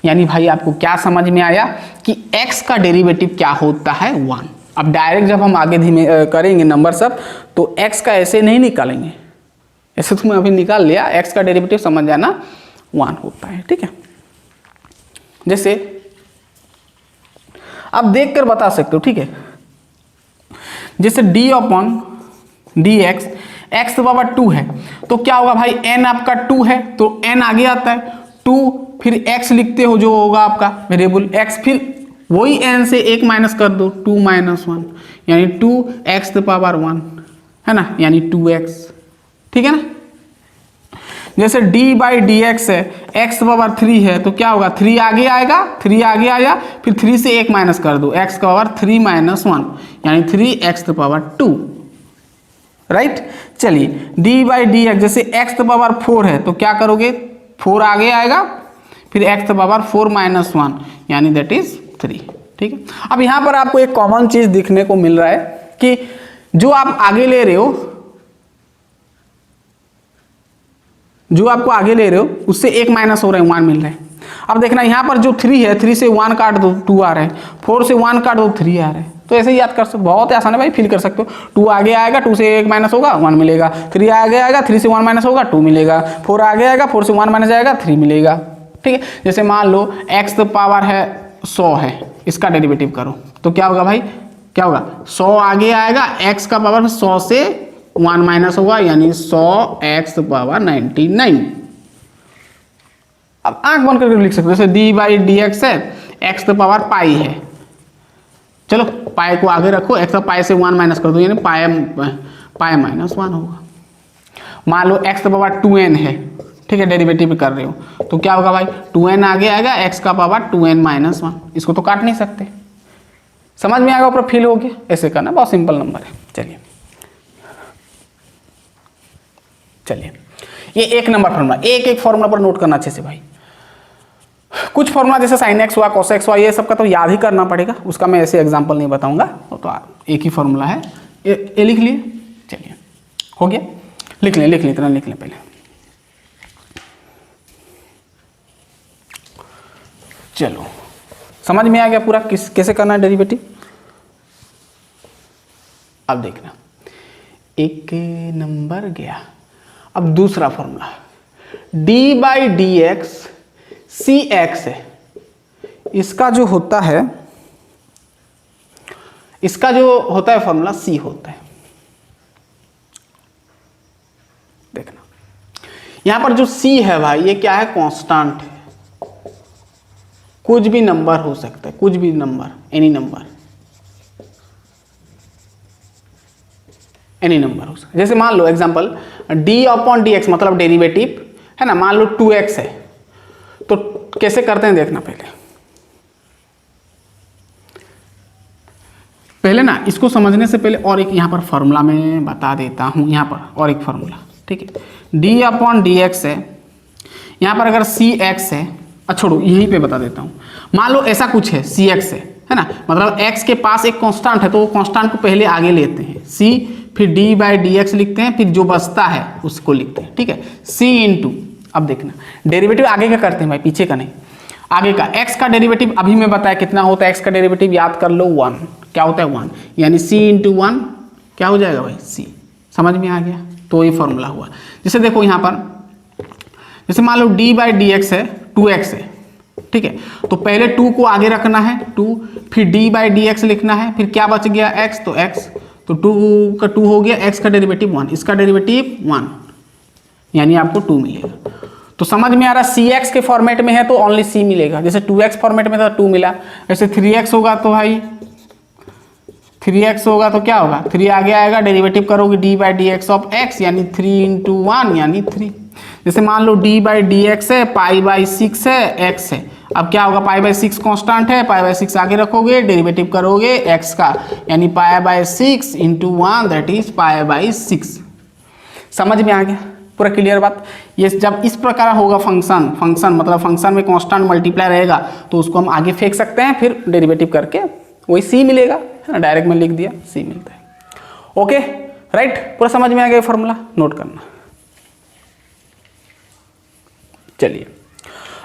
यानी भाई आपको क्या समझ में आया कि x का डेरिवेटिव क्या होता है 1। अब डायरेक्ट जब हम आगे धीमे करेंगे नंबर सब तो x का ऐसे नहीं निकालेंगे, ऐसे तुमने अभी निकाल लिया, x का डेरिवेटिव समझ जाना 1 होता है, ठीक है। जैसे आप देख कर बता सकते हो, ठीक है, जैसे d upon D x, x तो पावर 2 है तो क्या होगा भाई, n आपका 2 है तो n आगे आता है 2, फिर x लिखते हो जो होगा आपका वेरिएबल x, फिर वही n से 1 माइनस कर दो 2 माइनस 1, यानी 2x तो पावर 1 है ना, यानी 2x, ठीक है ना। जैसे d बाई डी एक्स है, x पावर 3 है तो क्या होगा, 3 आगे आएगा, 3 आगे आया, फिर 3 से 1 माइनस कर दो, x का पावर 3 माइनस 1, यानी 3x पावर 2, राइट। चलिए d बाई डी एक्स, जैसे x तो पावर 4 है तो क्या करोगे, 4 आगे आएगा, फिर x तो पावर 4 माइनस 1, यानी दैट इज 3, ठीक है। अब यहाँ पर आपको एक कॉमन चीज दिखने को मिल रहा है कि जो आप आगे ले रहे हो, जो आपको आगे ले रहे हो उससे 1 माइनस हो रहा है, 1 मिल रहा है। अब देखना यहाँ पर जो 3 है, 3 से 1 काट दो 2 आ रहा है, 4 से 1 काट दो 3 आ रहा है, तो ऐसे ही याद कर सकते, बहुत आसान है भाई, फील कर सकते हो। 2 आगे आएगा, 2 से 1 माइनस होगा 1 मिलेगा, 3 आगे आएगा, 3 से 1 माइनस होगा 2 मिलेगा, 4 आगे आएगा, 4 से 1 माइनस जाएगा 3 मिलेगा, ठीक है। जैसे मान लो x तो पावर है 100 है, इसका डेरिवेटिव करो तो क्या होगा भाई, क्या होगा 100 आगे आएगा, x का पावर 100 से 1 माइनस होगा, यानी 100x पावर 99। अब आंख बंद करके लिख सकते हो, जैसे d बाई डी एक्स है, x तो पावर पाई है, चलो पाई को आगे रखो, x का पाई से 1 माइनस कर दो, यानी पाई माइनस 1 होगा। मान लो x तो पावर 2n है, ठीक है, डेरिवेटिव कर रहे हो तो क्या होगा भाई, 2n आगे आएगा, x का पावर 2n माइनस 1, इसको तो काट नहीं सकते, समझ में आएगा, ऊपर फिल हो गया, ऐसे करना, बहुत सिंपल नंबर है। चलिए ये एक नंबर फॉर्मूला, एक फॉर्मूला पर नोट करना अच्छे से भाई। कुछ फॉर्मूला जैसे साइन एक्स हुआ, कॉस एक्स हुआ, ये सब का तो याद ही करना पड़ेगा, उसका मैं ऐसे एग्जांपल नहीं बताऊंगा, तो एक ही फॉर्मूला है, ये लिख लिए। चलिए हो गया, लिख लें इतना लिख लें पहले। चलो समझ में आ गया पूरा कैसे करना है डेरिवेटिव। अब देखना, एक नंबर गया, अब दूसरा formula d by D X C X है, इसका जो होता है फॉर्मूला c होता है। देखना यहां पर जो c है भाई, ये क्या है, कांस्टेंट है, कुछ भी नंबर हो सकता है, कुछ भी नंबर, एनी नंबर हो सकता है। जैसे मान लो example d upon D x मतलब डेरिवेटिव है ना, मान लो 2x है, तो कैसे करते हैं देखना, पहले ना इसको समझने से पहले और एक यहाँ पर फॉर्मूला मैं बता देता हूँ, यहाँ पर और एक फॉर्मूला, ठीक है, d अपॉन डी एक्स है, यहाँ पर अगर सी एक्स है, छोड़ो यहीं पे बता देता हूँ, मान लो ऐसा कुछ है सी एक्स है ना, मतलब x के पास एक कांस्टेंट है तो वो कांस्टेंट को पहले आगे लेते हैं c, फिर d बाई डी एक्स लिखते हैं, फिर जो बचता है उसको लिखते हैं, ठीक है, c इंटू, अब देखना डेरिवेटिव आगे का करते हैं भाई, पीछे का नहीं, आगे का x का डेरिवेटिव अभी मैं बताया कितना होता है, x का डेरिवेटिव याद कर लो 1, क्या होता है 1, यानी c इंटू 1 क्या हो जाएगा भाई c, समझ में आ गया, तो ये फॉर्मूला हुआ। जैसे देखो यहाँ पर, जैसे मान लो d बाई डी एक्स है 2x है, ठीक है, तो पहले 2 को आगे रखना है 2, फिर d बाई डी एक्स लिखना है, फिर क्या बच गया x, तो x, तो 2 का 2 हो गया, x का डेरिवेटिव 1, इसका डेरिवेटिव 1, यानी आपको 2 मिलेगा। तो समझ में आ रहा, cx के फॉर्मेट में है तो ओनली c मिलेगा, जैसे 2x फॉर्मेट में था 2 मिला, ऐसे 3x होगा तो भाई 3x होगा तो क्या होगा, 3 आगे आएगा, डेरिवेटिव करोगे d by D x of x, यानी 3 इंटू 1 यानी 3। जैसे मान लो d बाई डी एक्स है, पाई बाई 6 है, x है, अब क्या होगा, पाई बाई 6 कॉन्स्टेंट है, पाई बाई 6 आगे रखोगे, डेरिवेटिव करोगे x का, यानी pi by 6 into 1 that is pi by 6। समझ में आ गया, पूरा क्लियर बात। ये जब इस प्रकार होगा फंक्शन मतलब फंक्शन में कांस्टेंट मल्टीप्लाई रहेगा तो उसको हम आगे फेंक सकते हैं, फिर डेरिवेटिव करके वही सी मिलेगा, है ना, डायरेक्ट में लिख दिया सी मिलता है। ओके राइट, पूरा समझ में आ गया फॉर्मूला, नोट करना। चलिए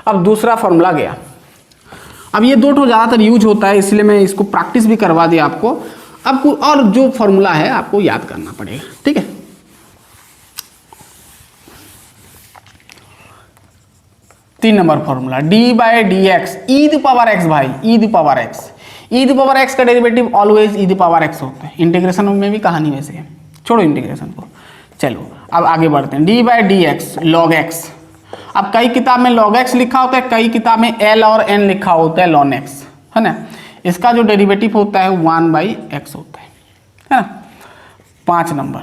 अब दूसरा फॉर्मूला गया। अब ये दो तो ज़्यादातर यूज होता है, इसलिए मैं इसको प्रैक्टिस भी करवा दिया आपको। अब और जो फॉर्मूला है आपको याद करना पड़ेगा, ठीक है। 3 number formula D by D X E the power X भाई, E the power X, E the power X का derivative always E the power X होता है। इंटीग्रेशन में भी कहानी वैसे है, छोड़ो इंटीग्रेशन को। चलो अब आगे बढ़ते हैं, D by D x log x. अब कई किताब में log x लिखा होता है, कई किताब में l और n लिखा होता है ln x, है ना। इसका जो डेरिवेटिव होता है 1 बाई एक्स होता है ना। 5 number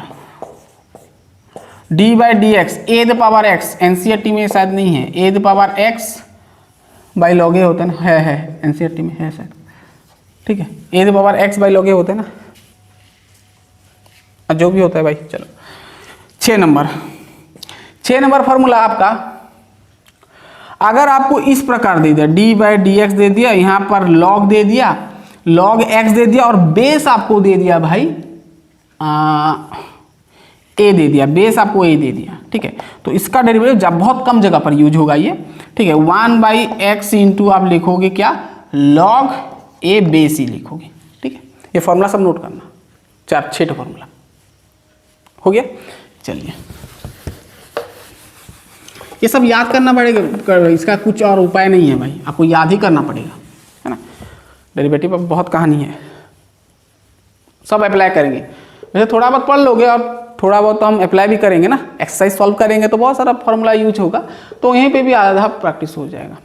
d by D X A the power X, NCERT में शायद नहीं है, A the power X by log A होता है ना, है एनसीईआरटी में है शायद, ठीक है। A the power X by log A होता है ना, जो भी होता है भाई। चलो 6 नंबर फॉर्मूला आपका, अगर आपको इस प्रकार दे दिया d बाई डी एक्स दे दिया, यहाँ पर log दे दिया, log x दे दिया और बेस आपको दे दिया भाई a दे दिया, बेस आपको a दे दिया, ठीक है। तो इसका डेरिवेटिव जब बहुत कम जगह पर यूज होगा ये, ठीक है। 1 बाई एक्स इंटू आप लिखोगे क्या, log a बेस ही लिखोगे, ठीक है। ये फॉर्मूला सब नोट करना, 6 फॉर्मूला हो गया। चलिए ये सब याद करना पड़ेगा, इसका कुछ और उपाय नहीं है भाई, आपको याद ही करना पड़ेगा, है ना। डेरिवेटिव अब बहुत कहानी है, सब अप्लाई करेंगे। वैसे थोड़ा बहुत पढ़ लोगे और थोड़ा बहुत तो हम अप्लाई भी करेंगे ना, एक्सरसाइज सॉल्व करेंगे तो बहुत सारा फॉर्मूला यूज होगा, तो यहीं पे भी आधा प्रैक्टिस हो जाएगा।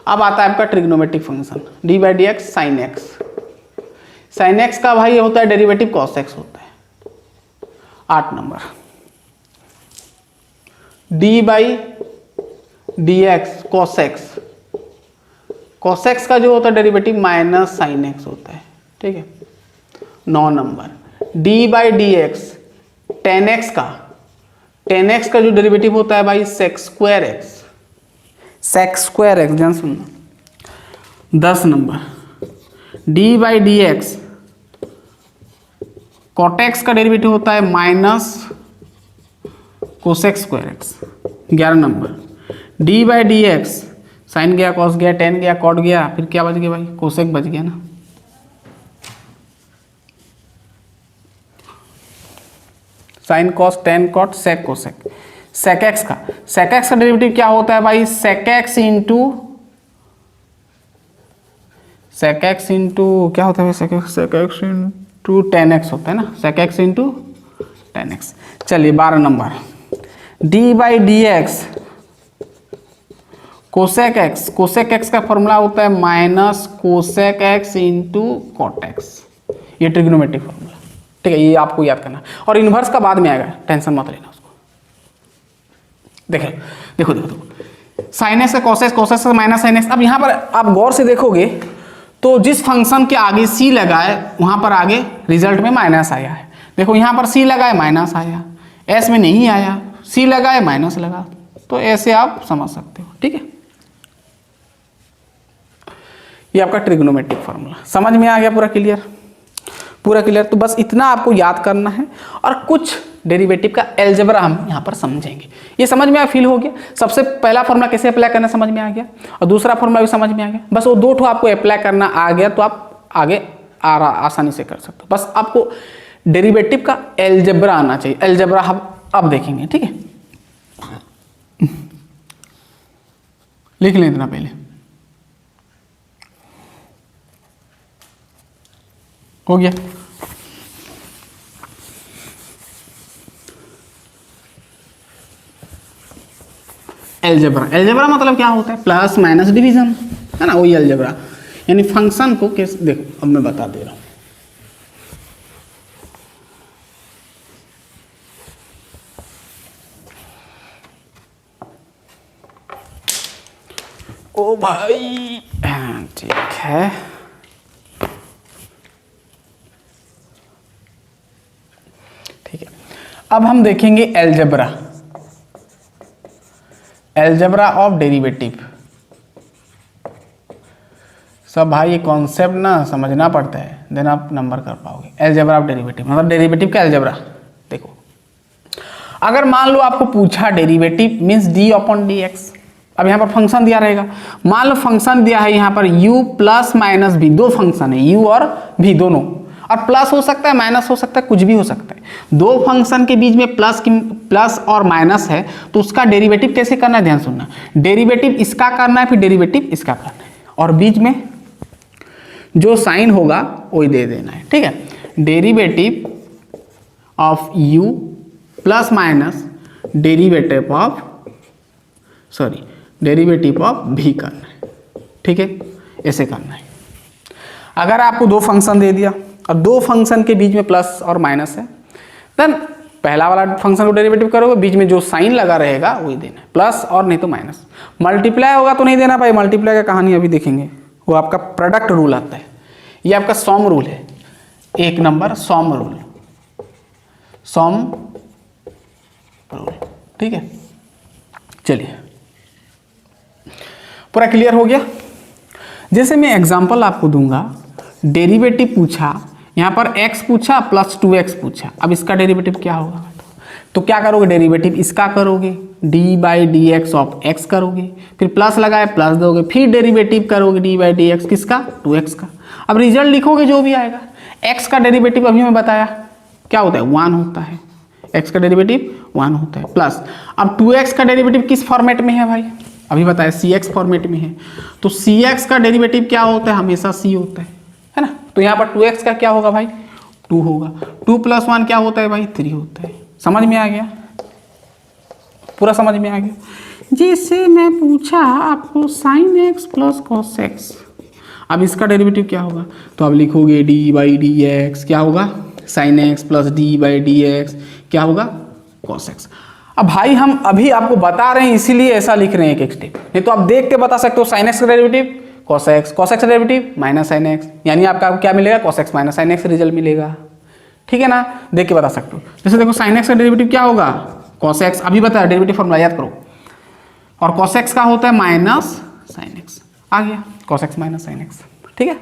अब आता है आपका trigonometric function D by D X sine x. Sine x का भाई होता है डेरिवेटिव कॉस एक्स होता है। 8 number D by D x cos x, cos x का जो होता है डेरिवेटिव माइनस साइन एक्स होता है, ठीक है। 9 number D by D x ten x का जो डेरिवेटिव होता है भाई सेक स्क्वायर एक्स, ध्यान सुनना। 10 number D by D X cot X का डेरिवेटिव होता है minus cosec square X. 11 number D by D X sine गया, कॉस गया, टेन गया, कॉट गया, फिर क्या बच गया भाई, कोसेक बच गया ना। Sine cos tan cot sec cosec. Sec X का डेरिवेटिव क्या होता है भाई, सेक एक्स इंटू क्या होता है, sec X into tan X होता है ना, sec X into tan X. चलिए 12 number D by D X cosec X का फॉर्मूला होता है minus cosec X into cot X. ये ट्रिग्नोमेट्रिक फॉर्मूला, ठीक है, ये आपको याद करना। और इन्वर्स का बाद में आएगा, टेंशन मत लेना उसको। देखो साइन एक्स का कॉस का माइनस साइन एक्स। अब यहाँ पर आप गौर से देखोगे तो जिस फंक्शन के आगे सी लगाए वहाँ पर आगे रिजल्ट में माइनस आया है। देखो यहाँ पर सी लगाए माइनस आया, एस में नहीं आया, सी लगाए माइनस लगा, तो ऐसे आप समझ सकते हो, ठीक है। ये आपका ट्रिग्नोमेट्रिक फार्मूला समझ में आ गया, पूरा क्लियर। तो बस इतना आपको याद करना है और कुछ डेरिवेटिव का अलजेब्रा हम यहाँ पर समझेंगे। ये समझ में फील हो गया, सबसे पहला फॉर्मूला कैसे अप्लाई करना समझ में आ गया और दूसरा फॉर्मूला भी समझ में आ गया। बस वो दो ठो आपको अप्लाई करना आ गया तो आप आगे आसानी से कर सकते हो। बस आपको डेरिवेटिव का अलजेब्रा आना चाहिए, अलजेब्रा हम अब देखेंगे, ठीक है। लिख लें इतना पहले, हो गया। अलजेब्रा मतलब क्या होता है, प्लस माइनस डिवीजन, है ना, वही अलजेब्रा। यानी फंक्शन को कैसे, देखो अब मैं बता दे रहा हूं। ओ भाई ठीक है। ठीक है, अब हम देखेंगे एलजेब्रा ऑफ डेरिवेटिव। सब भाई ये कॉन्सेप्ट ना समझना पड़ता है, देन आप नंबर कर पाओगे। एलजेब्रा ऑफ डेरिवेटिव मतलब डेरिवेटिव का एलजेब्रा। देखो, अगर मान लो आपको पूछा derivative means D upon D x. अब यहाँ पर फंक्शन दिया रहेगा, मान लो फंक्शन दिया है यहाँ पर u प्लस माइनस भी, दो फंक्शन है u और v दोनों, और प्लस हो सकता है माइनस हो सकता है, कुछ भी हो सकता है। दो फंक्शन के बीच में प्लस और माइनस है, तो उसका डेरिवेटिव कैसे करना है ध्यान सुनना। डेरिवेटिव इसका करना है, फिर डेरिवेटिव इसका करना है, और बीच में जो साइन होगा वही दे देना है। ठीक है, derivative of u plus minus derivative of v करना है। ठीक है, ऐसे करना है। अगर आपको दो फंक्शन दे दिया और दो फंक्शन के बीच में प्लस और माइनस है, देन पहला वाला फंक्शन को डेरिवेटिव करोगे, बीच में जो साइन लगा रहेगा वही देना है, प्लस और नहीं तो माइनस। मल्टीप्लाई होगा तो नहीं देना भाई, मल्टीप्लाई का कहानी अभी देखेंगे, वो आपका प्रोडक्ट रूल आता है, ये आपका सॉम रूल है। एक नंबर सॉम रूल, ठीक है। चलिए, पूरा क्लियर हो गया। जैसे मैं एग्जांपल आपको दूंगा, डेरिवेटिव पूछा, यहाँ पर x पूछा प्लस 2x पूछा, अब इसका डेरिवेटिव क्या होगा, तो क्या करोगे, डेरिवेटिव इसका करोगे, D by D x of x करोगे, फिर प्लस लगाए प्लस दोगे, फिर डेरिवेटिव करोगे डी बाई डी एक्स किसका, 2x का। अब रिजल्ट लिखोगे जो भी आएगा। x का डेरिवेटिव अभी मैं बताया क्या होता है, 1 होता है, x का डेरिवेटिव 1 होता है, प्लस अब 2x का डेरिवेटिव किस फॉर्मेट में है भाई, अभी बताया cx फॉर्मेट में है, तो cx का डेरिवेटिव क्या होता है, हमेशा c होता है ना। तो यहाँ पर 2x का क्या होगा भाई, 2 होगा, 2 प्लस 1 क्या होता है भाई, 3 होता है। समझ में आ गया, पूरा समझ में आ गया। जैसे मैं पूछा आपको sine x plus cos x, अब इसका डेरिवेटिव क्या होगा, तो आप लिखोगे डी बाई डी एक्स, क्या होगा, sine x plus D by D x, क्या होगा, कॉस एक्स। अब भाई हम अभी आपको बता रहे हैं इसीलिए ऐसा लिख रहे हैं एक एक स्टेप, नहीं तो आप देख के बता सकते हो साइन एक्स का derivative cos x, cos x का डेरिवेटिव माइनस साइन एक्स, यानी आपका क्या मिलेगा, cos x minus sine x result मिलेगा। ठीक है ना, देख के बता सकते हो। जैसे देखो साइन एक्स का डेरिवेटिव क्या होगा, कॉस एक्स, अभी बताया डेरिवेटिव फॉर्मूला याद करो, और कॉस एक्स का होता है माइनस साइन एक्स, आ गया cos x minus sine x. ठीक है,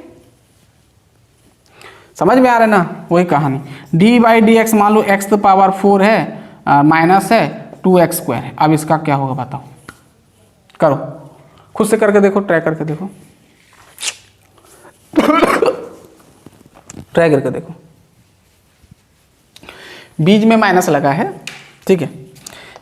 समझ में आ रहा है ना, वही कहानी। डी बाई डी एक्स मान लो एक्स तो पावर 4 है, माइनस है 2x स्क्वायर है, अब इसका क्या होगा बताओ, करो खुद से करके देखो, ट्राई करके देखो, ट्राई करके देखो। बीच में माइनस लगा है, ठीक है,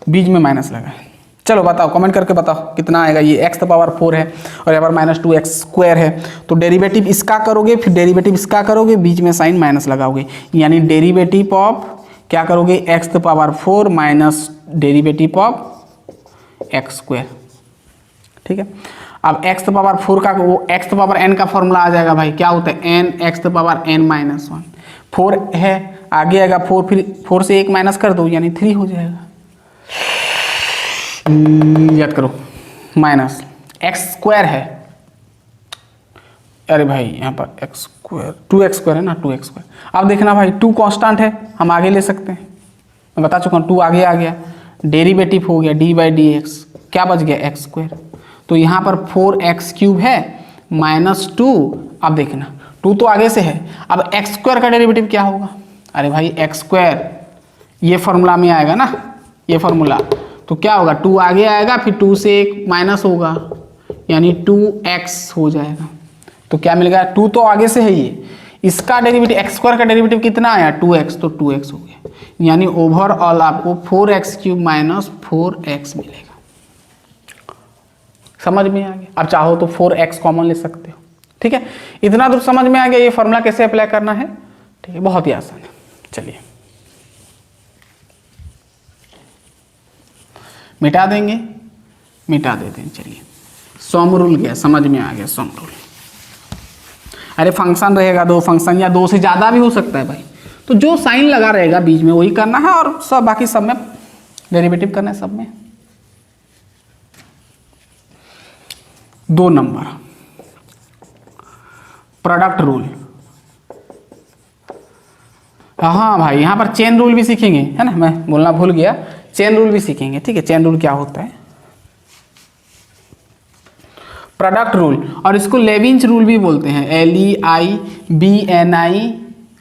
बीच में माइनस लगा है। चलो बताओ, कमेंट करके बताओ कितना आएगा। ये x तो पावर 4 है और यहाँ पर माइनस 2x स्क्वायर है, तो डेरिवेटिव इसका करोगे, फिर डेरिवेटिव इसका करोगे, बीच में साइन माइनस लगाओगे, यानी डेरिवेटिव ऑफ क्या करोगे, x तो power 4 minus derivative of x square. ठीक है, अब x तो पावर 4 का वो x तो पावर n का फॉर्मूला आ जाएगा भाई, क्या होता है n x तो पावर n माइनस 1, 4 है आगे आएगा 4, फिर 4 से 1 माइनस कर दो यानी 3 हो जाएगा। याद करो, माइनस एक्स स्क्वायर है, अरे भाई यहाँ पर एक्स स्क्वायर 2x स्क्वायर है ना, 2x स्क्वायर। अब देखना भाई 2 कांस्टेंट है, हम आगे ले सकते हैं, मैं बता चुका हूँ 2 आगे आ गया, डेरिवेटिव हो गया डी बाई डी एक्स, क्या बच गया एक्स स्क्वायर, तो यहाँ पर 4x क्यूब है माइनस 2। अब देखना 2 तो आगे से है, अब एक्स स्क्वायर का डेरिवेटिव क्या होगा, अरे भाई एक्स स्क्वायर ये फॉर्मूला में आएगा ना, ये फॉर्मूला, तो क्या होगा 2 आगे आएगा, फिर 2 से 1 माइनस होगा यानी 2x हो जाएगा। तो क्या मिलेगा, 2 तो आगे से है ये, इसका डेरिवेटिव एक्स स्क्वायर का डेरिवेटिव कितना आया 2x, तो 2x हो गया, यानी ओवरऑल आपको 4x क्यूब माइनस 4x मिलेगा। समझ में आ गया, अब चाहो तो 4x कॉमन ले सकते हो। ठीक है, इतना दूर समझ में आ गया ये फॉर्मूला कैसे अप्लाई करना है। ठीक है, बहुत ही आसान है। चलिए मिटा देंगे, मिटा देते हैं। चलिए सम रूल गया, समझ में आ गया सम रूल। अरे फंक्शन रहेगा 2 फंक्शन या 2 से ज़्यादा भी हो सकता है भाई, तो जो साइन लगा रहेगा बीच में वही करना है, और सब बाकी सब में डेरिवेटिव करना है सब में। 2 नंबर प्रोडक्ट रूल। हाँ भाई, यहाँ पर चेन रूल भी सीखेंगे, है ना, मैं बोलना भूल गया, चेन रूल भी सीखेंगे। ठीक है, चेन रूल क्या होता है, प्रोडक्ट रूल, और इसको लेविंच रूल भी बोलते हैं, LEIBNI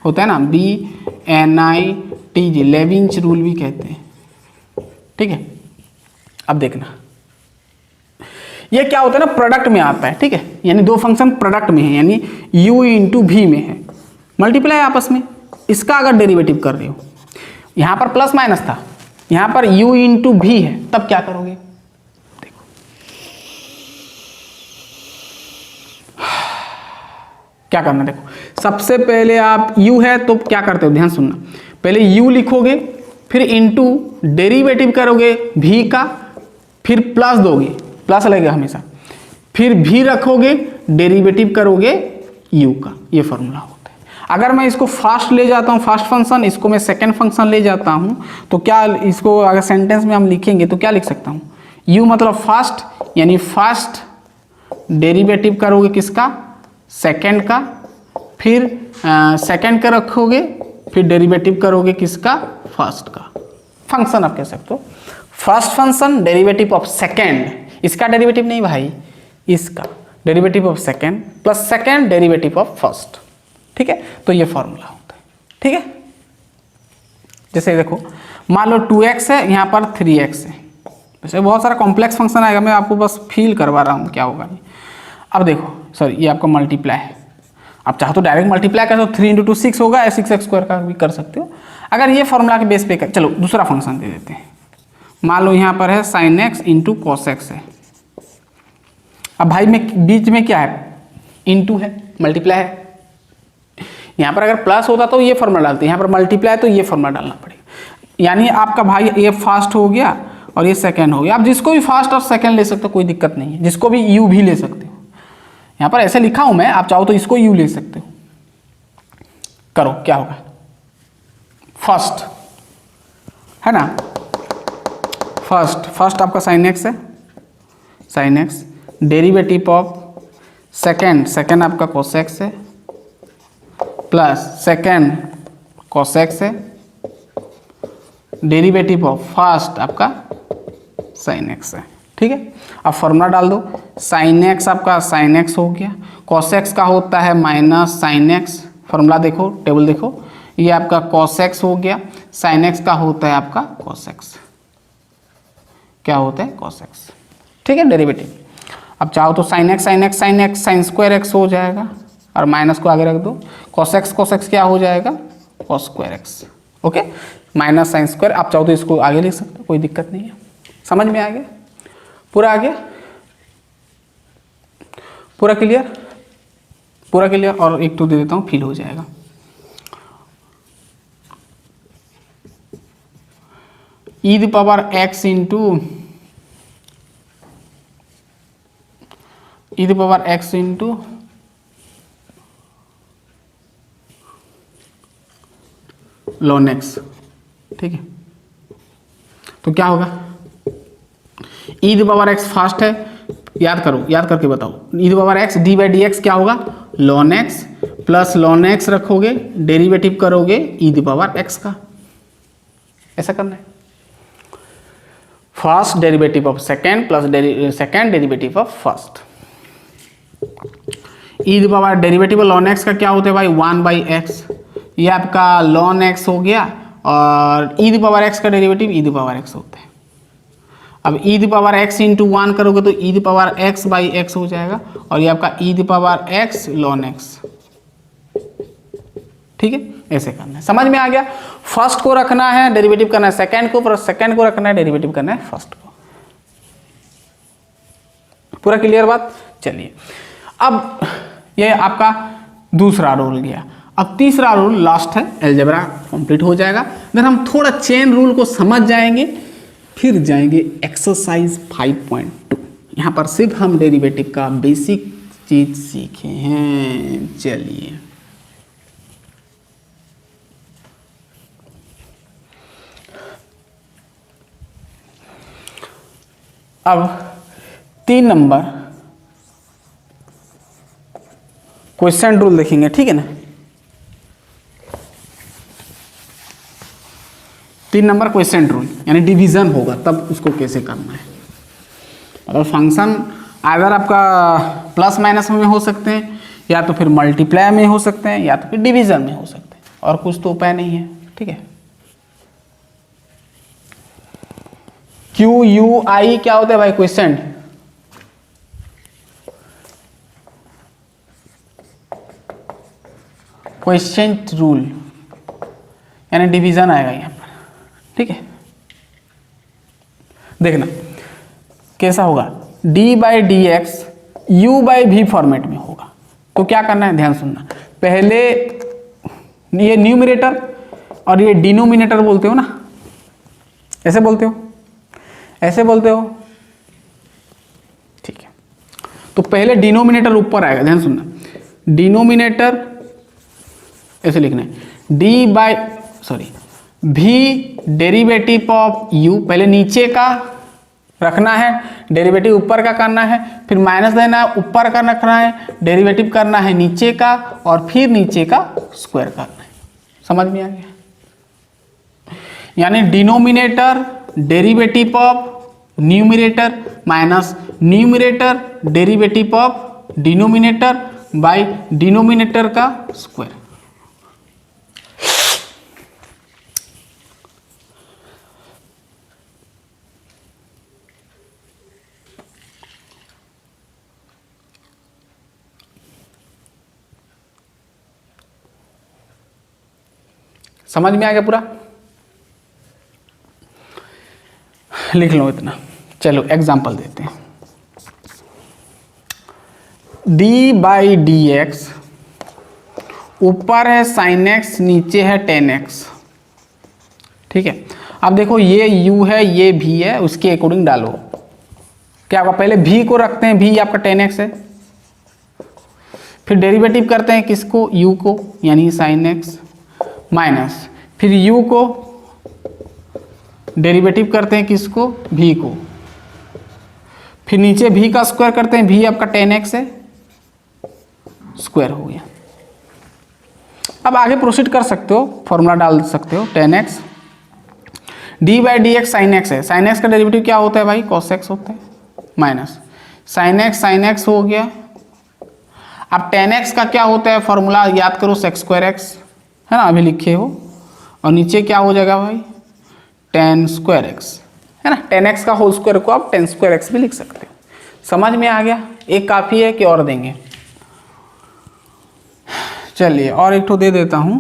होता है ना, BNITG, लेविंच रूल भी कहते हैं। ठीक है, अब देखना ये क्या होता है ना, प्रोडक्ट में आता है। ठीक है, यानी 2 फंक्शन प्रोडक्ट में है, यानी u इंटू v में है, मल्टीप्लाई आपस में। इसका अगर डेरिवेटिव कर रहे हो, यहां पर प्लस माइनस था, यहां पर u इंटू v है, तब क्या करोगे, देखो क्या करना। देखो सबसे पहले आप u है तो क्या करते हो, ध्यान सुनना, पहले u लिखोगे, फिर इंटू डेरिवेटिव करोगे v का, फिर प्लस दोगे, प्लस लगेगा हमेशा, फिर v रखोगे, डेरिवेटिव करोगे u का। ये फॉर्मूला होता है। अगर मैं इसको फास्ट ले जाता हूँ, फास्ट फंक्शन, इसको मैं सेकंड फंक्शन ले जाता हूँ, तो क्या इसको अगर सेंटेंस में हम लिखेंगे तो क्या लिख सकता हूँ, u मतलब फास्ट, यानी फास्ट डेरिवेटिव करोगे किसका, सेकंड का, फिर सेकंड का रखोगे, फिर डेरिवेटिव करोगे किसका, फर्स्ट का। फंक्शन आप कह सकते हो, first function derivative of second, इसका डेरिवेटिव नहीं भाई, इसका derivative of second plus second derivative of first. ठीक है, तो ये फॉर्मूला होता है। ठीक है, जैसे देखो मान लो 2x है, यहाँ पर 3x है, वैसे बहुत सारा कॉम्प्लेक्स फंक्शन आएगा, मैं आपको बस फील करवा रहा हूँ क्या होगा ये। अब देखो सॉरी, ये आपका मल्टीप्लाई है, आप चाहो तो डायरेक्ट मल्टीप्लाई कर सकते हो, 3 × 2 6 होगा, 6x² का भी कर सकते हो। अगर ये फॉर्मूला के बेस पे कर, चलो दूसरा फंक्शन दे देते हैं, मान लो यहाँ पर है sin x into cos x है। अब भाई में बीच में क्या है, इंटू है, मल्टीप्लाई है। यहाँ पर अगर प्लस होता तो ये फॉर्मूला डालते, यहाँ पर मल्टीप्लाई है तो ये फॉर्मूला डालना पड़ेगा। यानी आपका भाई ये फास्ट हो गया और ये सेकंड हो गया। आप जिसको भी फास्ट और सेकंड ले सकते हो, कोई दिक्कत नहीं है, जिसको भी यू भी ले सकते हो। यहाँ पर ऐसे लिखा हूँ मैं, आप चाहो तो इसको यू ले सकते हो। करो क्या होगा, फर्स्ट है ना, फर्स्ट आपका sin x है, sin x, derivative of second आपका cos x है, प्लस सेकंड cos x है, डेरिवेटिव ऑफ फर्स्ट आपका sin x है। ठीक है, अब फॉर्मूला डाल दो, sin x आपका sin x हो गया, cos x का होता है माइनस sin x, फॉर्मूला देखो, टेबल देखो, ये आपका cos x हो गया, sin x का होता है आपका cos x, क्या होता है cos x। ठीक है, डेरिवेटिव। अब चाहो तो sin x sin square x हो जाएगा, और माइनस को आगे रख दो, cos x क्या हो जाएगा, cos square x। Okay, minus sin square, आप चाहो तो इसको आगे लिख सकते हो, कोई दिक्कत नहीं है। समझ में आ गया, पूरा आ गया, पूरा क्लियर, पूरा क्लियर। और एक तो दे देता हूँ, फील हो जाएगा। e the power x into e the power x into ln x। ठीक है, तो क्या होगा, e the power x fast है, याद करो, याद करके बताओ, e the power x d/dx क्या होगा, ln x, plus ln x रखोगे, डेरिवेटिव करोगे e द पावर x का। ऐसा करना है, first derivative of second plus second derivative of first. e the power derivative ln x का क्या होता है भाई, 1/x, ये आपका ln x हो गया, और e द पावर x का derivative e the power x होता है। अब e the power x into 1 करोगे तो e द पावर x/x हो जाएगा, और ये आपका e the power x ln x। ठीक है, ऐसे करना है, समझ में आ गया। फर्स्ट को रखना है, डेरिवेटिव करना है सेकंड को, सेकंड को रखना है, डेरिवेटिव करना है फर्स्ट को। पूरा क्लियर बात। चलिए, अब ये आपका दूसरा रूल गया, अब तीसरा रूल लास्ट है, अलजेब्रा कंप्लीट हो जाएगा। देन हम थोड़ा चेन रूल को समझ जाएंगे, फिर जाएंगे एक्सरसाइज 5.2। यहाँ पर सिर्फ हम डेरिवेटिव का बेसिक चीज सीखे हैं। चलिए, अब 3 नंबर क्वेश्चन रूल देखेंगे, ठीक है ना। 3 नंबर क्वेश्चन रूल, यानी डिवीजन होगा तब उसको कैसे करना है। अगर फंक्शन अगर आपका प्लस माइनस में हो सकते हैं, या तो फिर मल्टीप्लाई में हो सकते हैं, या तो फिर डिवीजन में हो सकते हैं, और कुछ तो उपाय नहीं है, ठीक है। क्यू यू आई क्या होता है भाई, क्वेश्चन। क्वेश्चन रूल यानी डिवीजन आएगा यहाँ पर, ठीक है। देखना कैसा होगा, D by D x you by भी फॉर्मेट में होगा। तो क्या करना है, ध्यान सुनना। पहले ये न्यूमरेटर और ये डिनोमिनेटर बोलते हो ना, ऐसे बोलते हो, ऐसे बोलते हो, ठीक है। तो पहले डिनोमिनेटर ऊपर आएगा, ध्यान सुनना। डिनोमिनेटर ऐसे लिखना है, डी बाई भी डेरिवेटिव ऑफ यू, पहले नीचे का रखना है, डेरिवेटिव ऊपर का करना है, फिर माइनस देना है, ऊपर का रखना है, डेरिवेटिव करना है नीचे का, और फिर नीचे का स्क्वायर करना है। समझ में आ गया। यानी denominator derivative of numerator minus numerator derivative of denominator by denominator का स्क्वायर। समझ में आ गया पूरा, लिख लो इतना। चलो एग्जांपल देते हैं। डी बाई डी एक्स, ऊपर है साइन एक्स, नीचे है टेन एक्स, ठीक है। अब देखो ये u है, ये v है, उसके अकॉर्डिंग डालो। क्या होगा, पहले v को रखते हैं, v आपका टेन एक्स है, फिर डेरिवेटिव करते हैं किसको, u को, यानी साइन एक्स, माइनस फिर u को डेरिवेटिव करते हैं किसको, v को, फिर नीचे v का स्क्वायर करते हैं, v आपका टेन एक्स है, स्क्वायर हो गया। अब आगे प्रोसीड कर सकते हो, फॉर्मूला डाल सकते हो, ten x D by D X sine x है, साइन एक्स का डेरिवेटिव क्या होता है भाई, कॉस एक्स होता है, माइनस साइन एक्स हो गया। अब टेन एक्स का क्या होता है फॉर्मूला, याद करो, सेक्स स्क्वायर एक्स है ना, अभी लिखे हो, और नीचे क्या हो जाएगा भाई, टेन स्क्वायर एक्स है ना। टेन एक्स का होल स्क्वायर को आप टेन स्क्वायर एक्स भी लिख सकते हो। समझ में आ गया, एक काफ़ी है कि और देंगे। चलिए और एक तो दे देता हूं,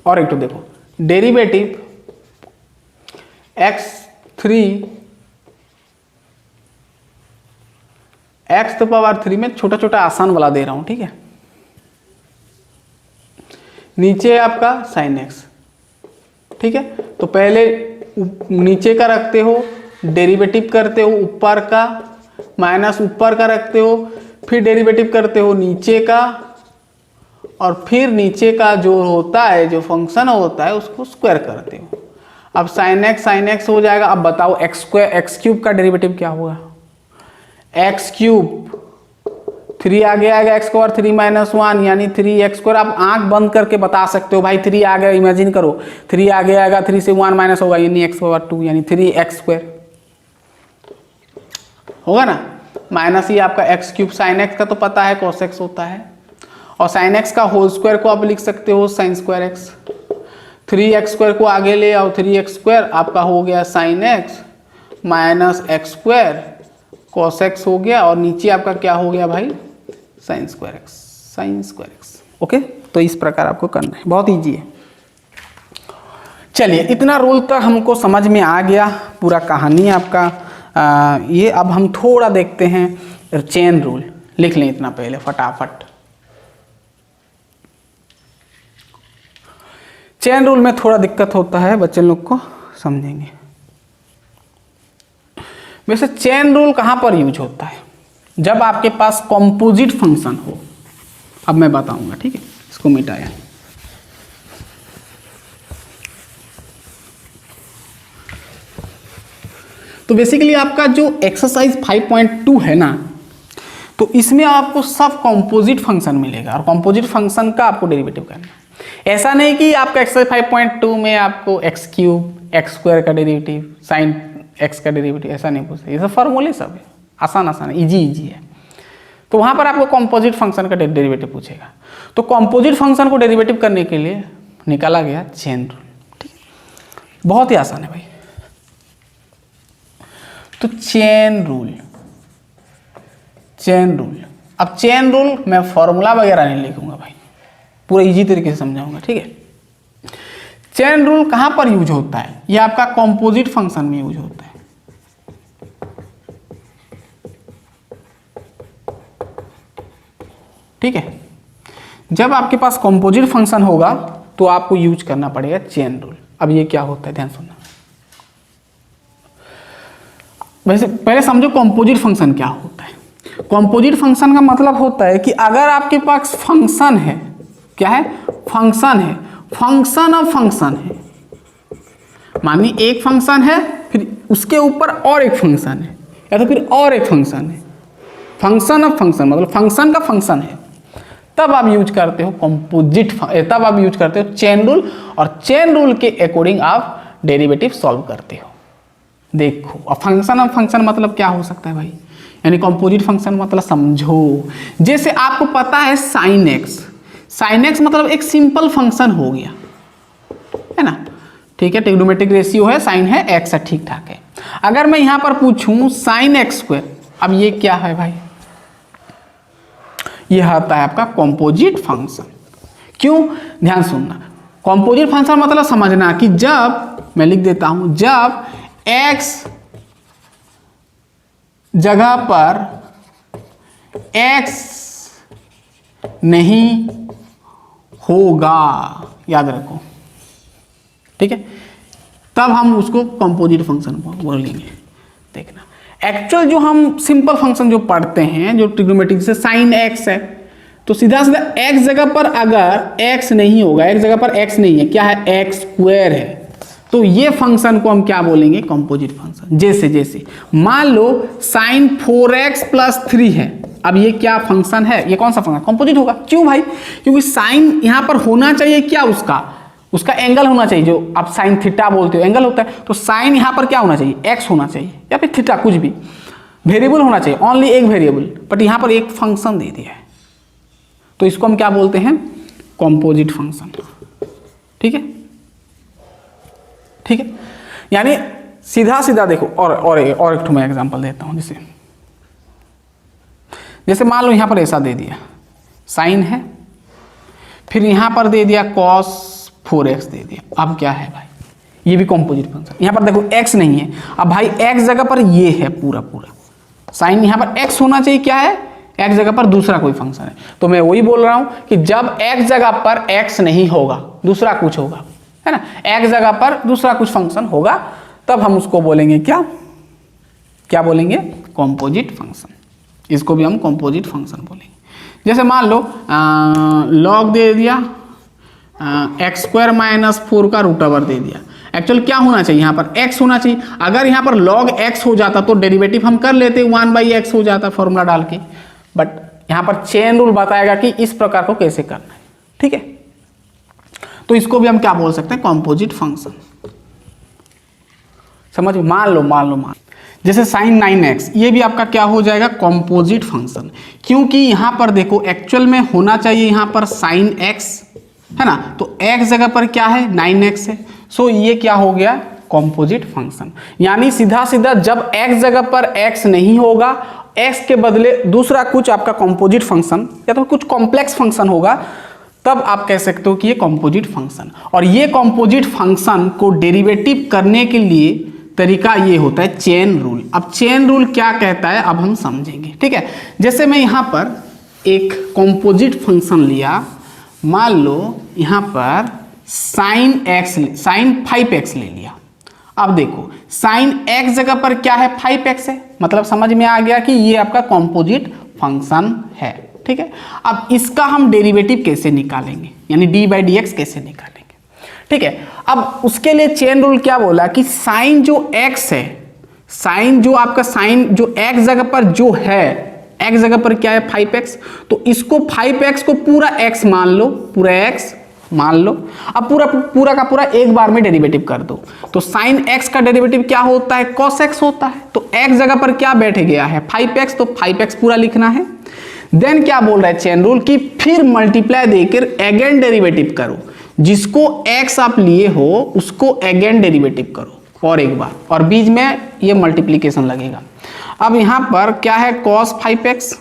और एक तो देखो, डेरिवेटिव x तो पावर 3 में छोटा छोटा आसान वाला दे रहा हूं, ठीक है। नीचे आपका साइन एक्स, ठीक है। तो पहले नीचे का रखते हो, डेरिवेटिव करते हो ऊपर का, माइनस ऊपर का रखते हो, फिर डेरिवेटिव करते हो नीचे का, और फिर नीचे का जो होता है, जो फंक्शन होता है, उसको स्क्वायर करते हो। अब साइन एक्स हो जाएगा। अब बताओ एक्स स्क्वायर, एक्स क्यूब का डेरिवेटिव क्या होगा, एक्स क्यूब, 3 आगे आएगा, एक्स स्क्वायर 3 माइनस 1 यानी 3x स्क्वायर। आप आंख बंद करके बता सकते हो भाई, 3 आ गया, इमेजिन करो 3 आगे आएगा, 3 से 1 माइनस होगा, यानी x पावर 2 यानी 3x स्क्वायर होगा ना, माइनस ही आपका एक्स क्यूब। साइन एक्स का तो पता है cos x होता है, और साइन एक्स का होल स्क्वायर को आप लिख सकते हो sine square x. 3x square को आगे ले आओ, 3x स्क्वायर आपका हो गया sine x minus x square cos x हो गया, और नीचे आपका क्या हो गया भाई, साइन स्क्वायर एक्स। ओके, तो इस प्रकार आपको करना है, बहुत इजी है। चलिए इतना रूल तक हमको समझ में आ गया, पूरा कहानी आपका ये। अब हम थोड़ा देखते हैं चेन रूल, लिख लें इतना पहले फटाफट। चेन रूल में थोड़ा दिक्कत होता है, बच्चे लोग को समझेंगे। वैसे चेन रूल कहां पर यूज होता है, जब आपके पास कॉम्पोजिट फंक्शन हो। अब मैं बताऊंगा, ठीक है, इसको मिटाया। तो बेसिकली आपका जो एक्सरसाइज 5.2 है ना, तो इसमें आपको सब कॉम्पोजिट फंक्शन मिलेगा और कॉम्पोजिट फंक्शन का आपको डेरिवेटिव करना है। ऐसा नहीं कि आपका एक्सरसाइज 5.2 में आपको एक्स क्यूब एक्स स्क्वायर का डेरिवेटिव साइन एक्स का डेरिवेटिव ऐसा नहीं पूछता, ये सब फॉर्मूले सब है, आसान आसान है, इजी है। तो वहां पर आपको कॉम्पोजिट फंक्शन का डेरिवेटिव पूछेगा। तो कॉम्पोजिट फंक्शन को डेरिवेटिव करने के लिए निकाला गया चेन रूल। ठीक, बहुत ही आसान है भाई। तो चेन रूल, अब चेन रूल मैं फॉर्मूला वगैरह नहीं लिखूंगा भाई, पूरा इजी तरीके से समझाऊंगा। ठीक है, चेन रूल कहां पर यूज होता है? ये आपका कॉम्पोजिट फंक्शन में यूज होता है। ठीक है, जब आपके पास कॉम्पोजिट फंक्शन होगा तो आपको यूज करना पड़ेगा चेन रूल। अब ये क्या होता है ध्यान सुनना। वैसे पहले समझो कॉम्पोजिट फंक्शन क्या होता है। कॉम्पोजिट फंक्शन का मतलब होता है कि अगर आपके पास फंक्शन है, क्या है? फंक्शन है, फंक्शन ऑफ फंक्शन है। मानिए एक फंक्शन है, फिर उसके ऊपर और एक फंक्शन है, या तो फिर और एक फंक्शन है। फंक्शन ऑफ फंक्शन मतलब फंक्शन का फंक्शन है, तब आप यूज करते हो कॉम्पोजिट, तब आप यूज करते हो चेन रूल, और चेन रूल के अकॉर्डिंग आप डेरिवेटिव सॉल्व करते हो। देखो, अब फंक्शन ऑफ फंक्शन मतलब क्या हो सकता है भाई? यानी कॉम्पोजिट फंक्शन मतलब समझो, जैसे आपको पता है साइन एक्स, साइन एक्स मतलब एक सिंपल फंक्शन हो गया, है ना? ठीक है, ट्रिग्नोमेट्रिक रेशियो है, साइन है, एक्स है, ठीक ठाक है। अगर मैं यहां पर पूछूं साइन एक्स स्क्वायर, अब ये क्या है भाई? यह आता है आपका कॉम्पोजिट फंक्शन। क्यों? ध्यान सुनना, कॉम्पोजिट फंक्शन मतलब समझना कि जब, मैं लिख देता हूं, जब x जगह पर x नहीं होगा, याद रखो, ठीक है, तब हम उसको कॉम्पोजिट फंक्शन बोलेंगे। देखना, एक्चुअल जो हम सिंपल फंक्शन जो पढ़ते हैं, जो ट्रिग्नोमेट्रिक से साइन एक्स है, तो सीधा सीधा x जगह पर अगर x नहीं होगा, x जगह पर x नहीं है, क्या है? एक्स स्क्वायर है, तो ये फंक्शन को हम क्या बोलेंगे? Composite function. जैसे मान लो साइन 4x प्लस 3 है, अब ये क्या फंक्शन है? ये कौन सा फंक्शन? कॉम्पोजिट होगा। क्यों भाई? क्योंकि साइन यहां पर होना चाहिए क्या? उसका एंगल होना चाहिए, जो आप साइन थीटा बोलते हो, एंगल होता है। तो साइन यहां पर क्या होना चाहिए? एक्स होना चाहिए, या फिर थीटा, कुछ भी वेरिएबल होना चाहिए, ओनली एक वेरिएबल, बट यहां पर एक फंक्शन दे दिया है, तो इसको हम क्या बोलते हैं? Composite function. ठीक है, ठीक है, यानी सीधा सीधा देखो, और एक मैं एग्जांपल देता हूं। जैसे मान लो यहां पर ऐसा दे दिया, साइन है, फिर यहां पर दे दिया cos 4x दे दिया। अब क्या है भाई? ये भी कॉम्पोजिट फंक्शन। यहां पर देखो x नहीं है, अब भाई x जगह पर ये है पूरा साइन, यहां पर x होना चाहिए, क्या है? x जगह पर दूसरा कोई फंक्शन है। तो मैं वही बोल रहा हूं कि जब x जगह पर x नहीं होगा, दूसरा कुछ होगा, है ना, x जगह पर दूसरा कुछ फंक्शन होगा, तब हम उसको बोलेंगे क्या बोलेंगे? Composite function. इसको भी हम कॉम्पोजिट फंक्शन बोलेंगे। जैसे मान लो लॉग दे दिया एक्स स्क्वायर माइनस 4 का रूट ओवर दे दिया। एक्चुअल क्या होना चाहिए? यहाँ पर x होना चाहिए। अगर यहाँ पर log x हो जाता तो डेरिवेटिव हम कर लेते, 1/x हो जाता फॉर्मूला डाल के, बट यहाँ पर चेन रूल बताएगा कि इस प्रकार को कैसे करना है। ठीक है, तो इसको भी हम क्या बोल सकते हैं? Composite function. समझ, मान लो जैसे साइन 9x, ये भी आपका क्या हो जाएगा? Composite function. क्योंकि यहां पर देखो एक्चुअल में होना चाहिए यहां पर साइन x, है ना, तो x जगह पर क्या है? 9x है, सो ये क्या हो गया? Composite function. यानी सीधा सीधा जब x जगह पर x नहीं होगा, x के बदले दूसरा कुछ आपका कॉम्पोजिट फंक्शन या तो कुछ कॉम्प्लेक्स फंक्शन होगा, तब आप कह सकते हो कि ये कॉम्पोजिट फंक्शन। और ये कॉम्पोजिट फंक्शन को डेरिवेटिव करने के लिए तरीका ये होता है चेन रूल। अब चेन रूल क्या कहता है अब हम समझेंगे। ठीक है, जैसे मैं यहाँ पर एक कॉम्पोजिट फंक्शन लिया, मान लो यहाँ पर साइन 5x ले लिया। अब देखो साइन x जगह पर क्या है? 5x है, मतलब समझ में आ गया कि ये आपका कॉम्पोजिट फंक्शन है। ठीक है, अब इसका हम डेरिवेटिव कैसे निकालेंगे, यानी d/dx कैसे निकालेंगे। ठीक है, अब उसके लिए चेन रूल क्या बोला कि साइन जो x है, साइन जो आपका साइन जो x जगह पर जो है, x जगह पर क्या है 5x, तो इसको 5x को पूरा x मान लो, पूरा x मान लो। अब पूरा का पूरा एक बार में डेरिवेटिव कर दो, तो साइन x का डेरिवेटिव क्या होता है cos x होता है। तो x जगह पर क्या बैठ गया है 5x, तो 5x पूरा लिखना है। देन क्या बोल रहा है चेन रूल की फिर मल्टीप्लाई देकर अगेन डेरिवेटिव करो, जिसको x आप लिए हो उसको अगेन डेरिवेटिव करो और एक बार, और बीच में ये मल्टीप्लीकेशन लगेगा। अब यहां पर क्या है cos 5x,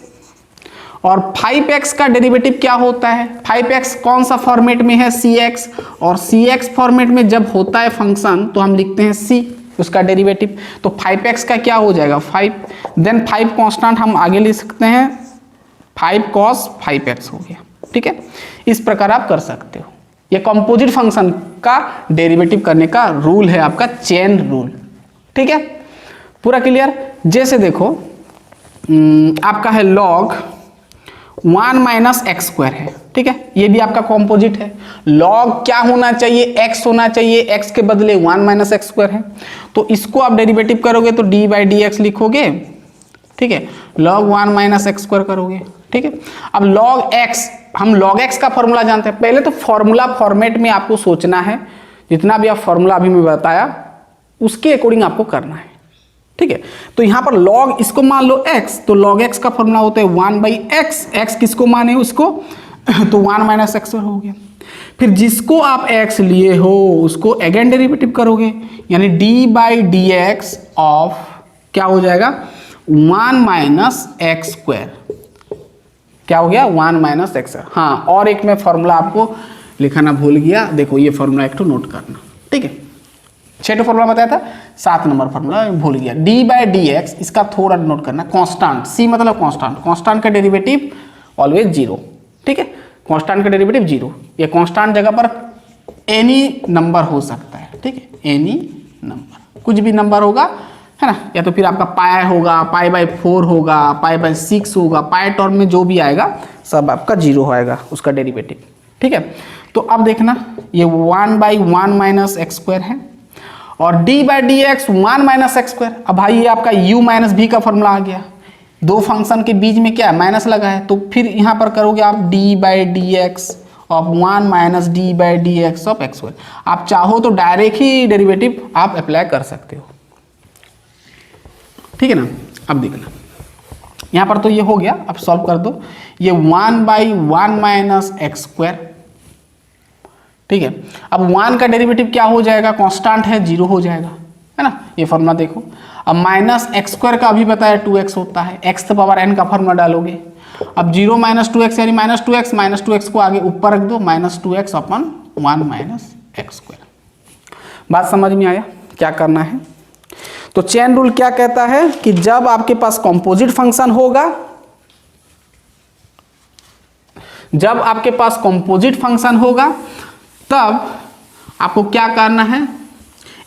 और 5x का डेरिवेटिव क्या होता है, 5x कौन सा फॉर्मेट में है cx, और cx फॉर्मेट में जब होता है फंक्शन तो हम लिखते हैं c उसका डेरिवेटिव। तो 5x का क्या हो जाएगा 5, देन 5 कांस्टेंट हम आगे लिख सकते हैं 5 cos 5x हो गया। ठीक है, इस प्रकार आप कर सकते हो। ये कंपोजिट फंक्शन का डेरिवेटिव करने का रूल है आपका चेन रूल। ठीक है, पूरा क्लियर। जैसे देखो आपका है log 1 माइनस एक्स स्क्वायर है, ठीक है, ये भी आपका कॉम्पोजिट है। log क्या होना चाहिए x होना चाहिए, x के बदले 1 माइनस एक्स स्क्वायर है, तो इसको आप डेरिवेटिव करोगे तो d बाई डी एक्स लिखोगे। ठीक है, log 1 माइनस एक्स स्क्वायर करोगे। ठीक है, अब log x, हम log x का फॉर्मूला जानते हैं। पहले तो फॉर्मूला फॉर्मेट में आपको सोचना है, जितना भी आप फॉर्मूला अभी मैं बताया उसके अकॉर्डिंग आपको करना है। ठीक है, तो यहां पर log इसको मान लो x, तो log x का फॉर्मूला होता है 1 बाई एक्स, एक्स किसको माने उसको तो 1 माइनस एक्स हो गया। फिर जिसको आप x लिए हो उसको अगेन डेरिवेटिव करोगे, यानी d by D x of क्या हो जाएगा 1 माइनस एक्स स्क्वायर, क्या हो गया 1 माइनस एक्स। हाँ, और एक मैं फॉर्मूला आपको लिखाना भूल गया, देखो ये फॉर्मूला एक तो नोट करना। ठीक है, 6 फॉर्मूला बताया था, 7 नंबर फॉर्मूला भूल गया, d बाई डी एक्स, इसका थोड़ा नोट करना। कांस्टेंट, c मतलब कांस्टेंट, कांस्टेंट का डेरिवेटिव ऑलवेज 0। ठीक है, कांस्टेंट का डेरिवेटिव 0। ये कांस्टेंट जगह पर एनी नंबर हो सकता है। ठीक है, एनी नंबर, कुछ भी नंबर होगा, है ना, या तो फिर आपका पाई होगा, पाई बाई 4 होगा, पाई बाई 6 होगा, पाई टर्म में जो भी आएगा सब आपका 0 आएगा उसका डेरिवेटिव। ठीक है, तो अब देखना ये 1 बाई 1 माइनस एक्स स्क्वायर है, और d by D x 1 minus x square. अब भाई ये आपका u माइनस v का फॉर्मूला आ गया, दो फंक्शन के बीच में क्या है माइनस लगा है, तो फिर यहाँ पर करोगे आप d by D x of 1 minus D by D x of x square. आप चाहो तो डायरेक्ट ही डेरिवेटिव आप अप्लाई कर सकते हो। ठीक है ना, अब देखना यहाँ पर तो ये हो गया, अब सॉल्व कर दो। ये 1 बाई 1 माइनस एक्स स्क्वायर। ठीक है, अब 1 का डेरिवेटिव क्या हो जाएगा, कांस्टेंट है 0 हो जाएगा, है ना, ये फॉर्मूला देखो। अब माइनस एक्स स्क्वायर का अभी बताया 2x होता है, x to पावर n का फॉर्मूला डालोगे। अब 0 माइनस 2x यानी माइनस 2x, माइनस 2x को आगे ऊपर रख दो, माइनस 2x अपन 1 माइनस एक्स स्क्वायर। बात समझ में आया क्या करना है। तो चेन रूल क्या कहता है कि जब आपके पास कंपोजिट फंक्शन होगा, जब आपके पास कंपोजिट फंक्शन होगा तब आपको क्या करना है,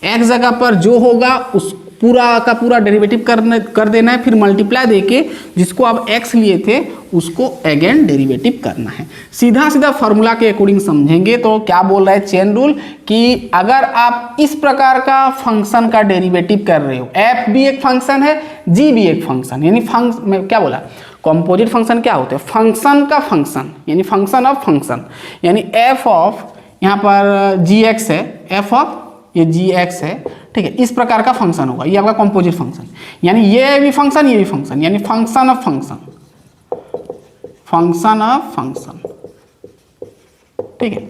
x जगह पर जो होगा उस पूरा का पूरा डेरिवेटिव कर देना है, फिर मल्टीप्लाई देके जिसको आप x लिए थे उसको अगेन डेरिवेटिव करना है। सीधा सीधा फॉर्मूला के अकॉर्डिंग समझेंगे तो क्या बोल रहा है चेन रूल कि अगर आप इस प्रकार का फंक्शन का डेरिवेटिव कर रहे हो, f भी एक फंक्शन है, g भी एक फंक्शन, यानी मैं क्या बोला कंपोजिट फंक्शन क्या होते हैं, फंक्शन का फंक्शन, यानी फंक्शन ऑफ फंक्शन, यानी f ऑफ यहाँ पर gx है, f ऑफ ये gx है। ठीक है, इस प्रकार का फंक्शन होगा, ये आपका कंपोजिट फंक्शन, यानी ये भी फंक्शन ये भी फंक्शन, यानी function of function, function of function. ठीक है,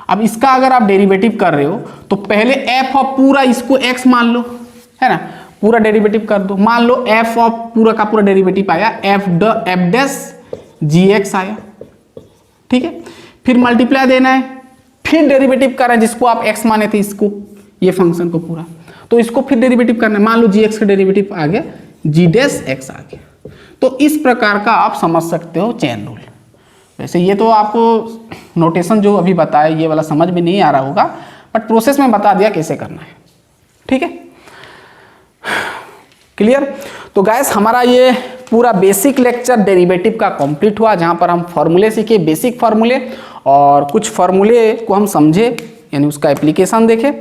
अब इसका अगर आप डेरिवेटिव कर रहे हो तो पहले f ऑफ पूरा इसको x मान लो, है ना, पूरा डेरिवेटिव कर दो। मान लो f ऑफ पूरा का पूरा डेरिवेटिव आया f डैश gx आया। ठीक है, फिर मल्टीप्लाई देना है, फिर डेरिवेटिव करना है जिसको आप x माने थे, इसको ये फंक्शन को पूरा, तो इसको फिर डेरिवेटिव करना है। मान लो gx का डेरिवेटिव आ गया, g डैश x आ गया। तो इस प्रकार का आप समझ सकते हो चेन रूल। वैसे ये तो आपको नोटेशन जो अभी बताया ये वाला समझ में नहीं आ रहा होगा, बट प्रोसेस में बता दिया कैसे करना है। ठीक है, क्लियर। तो गाइस हमारा ये पूरा बेसिक लेक्चर डेरिवेटिव का कंप्लीट हुआ, जहां पर हम फॉर्मूले सीखे, बेसिक फार्मूले, और कुछ फार्मूले को हम समझे, यानी उसका एप्लीकेशन देखे।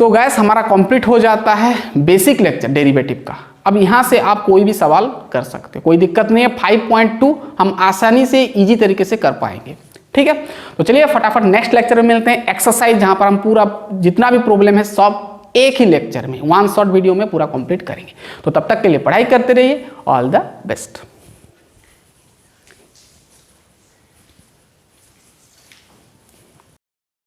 तो गैस हमारा कंप्लीट हो जाता है बेसिक लेक्चर डेरिवेटिव का। अब यहाँ से आप कोई भी सवाल कर सकते हो, कोई दिक्कत नहीं है। 5.2 हम आसानी से इजी तरीके से कर पाएंगे, ठीक है। तो चलिए फटाफट नेक्स्ट लेक्चर में मिलते हैं, एक्सरसाइज, जहाँ पर हम पूरा जितना भी प्रॉब्लम है सब एक ही लेक्चर में, वन शॉट वीडियो में पूरा कंप्लीट करेंगे। तो तब तक के लिए पढ़ाई करते रहिए। All the best.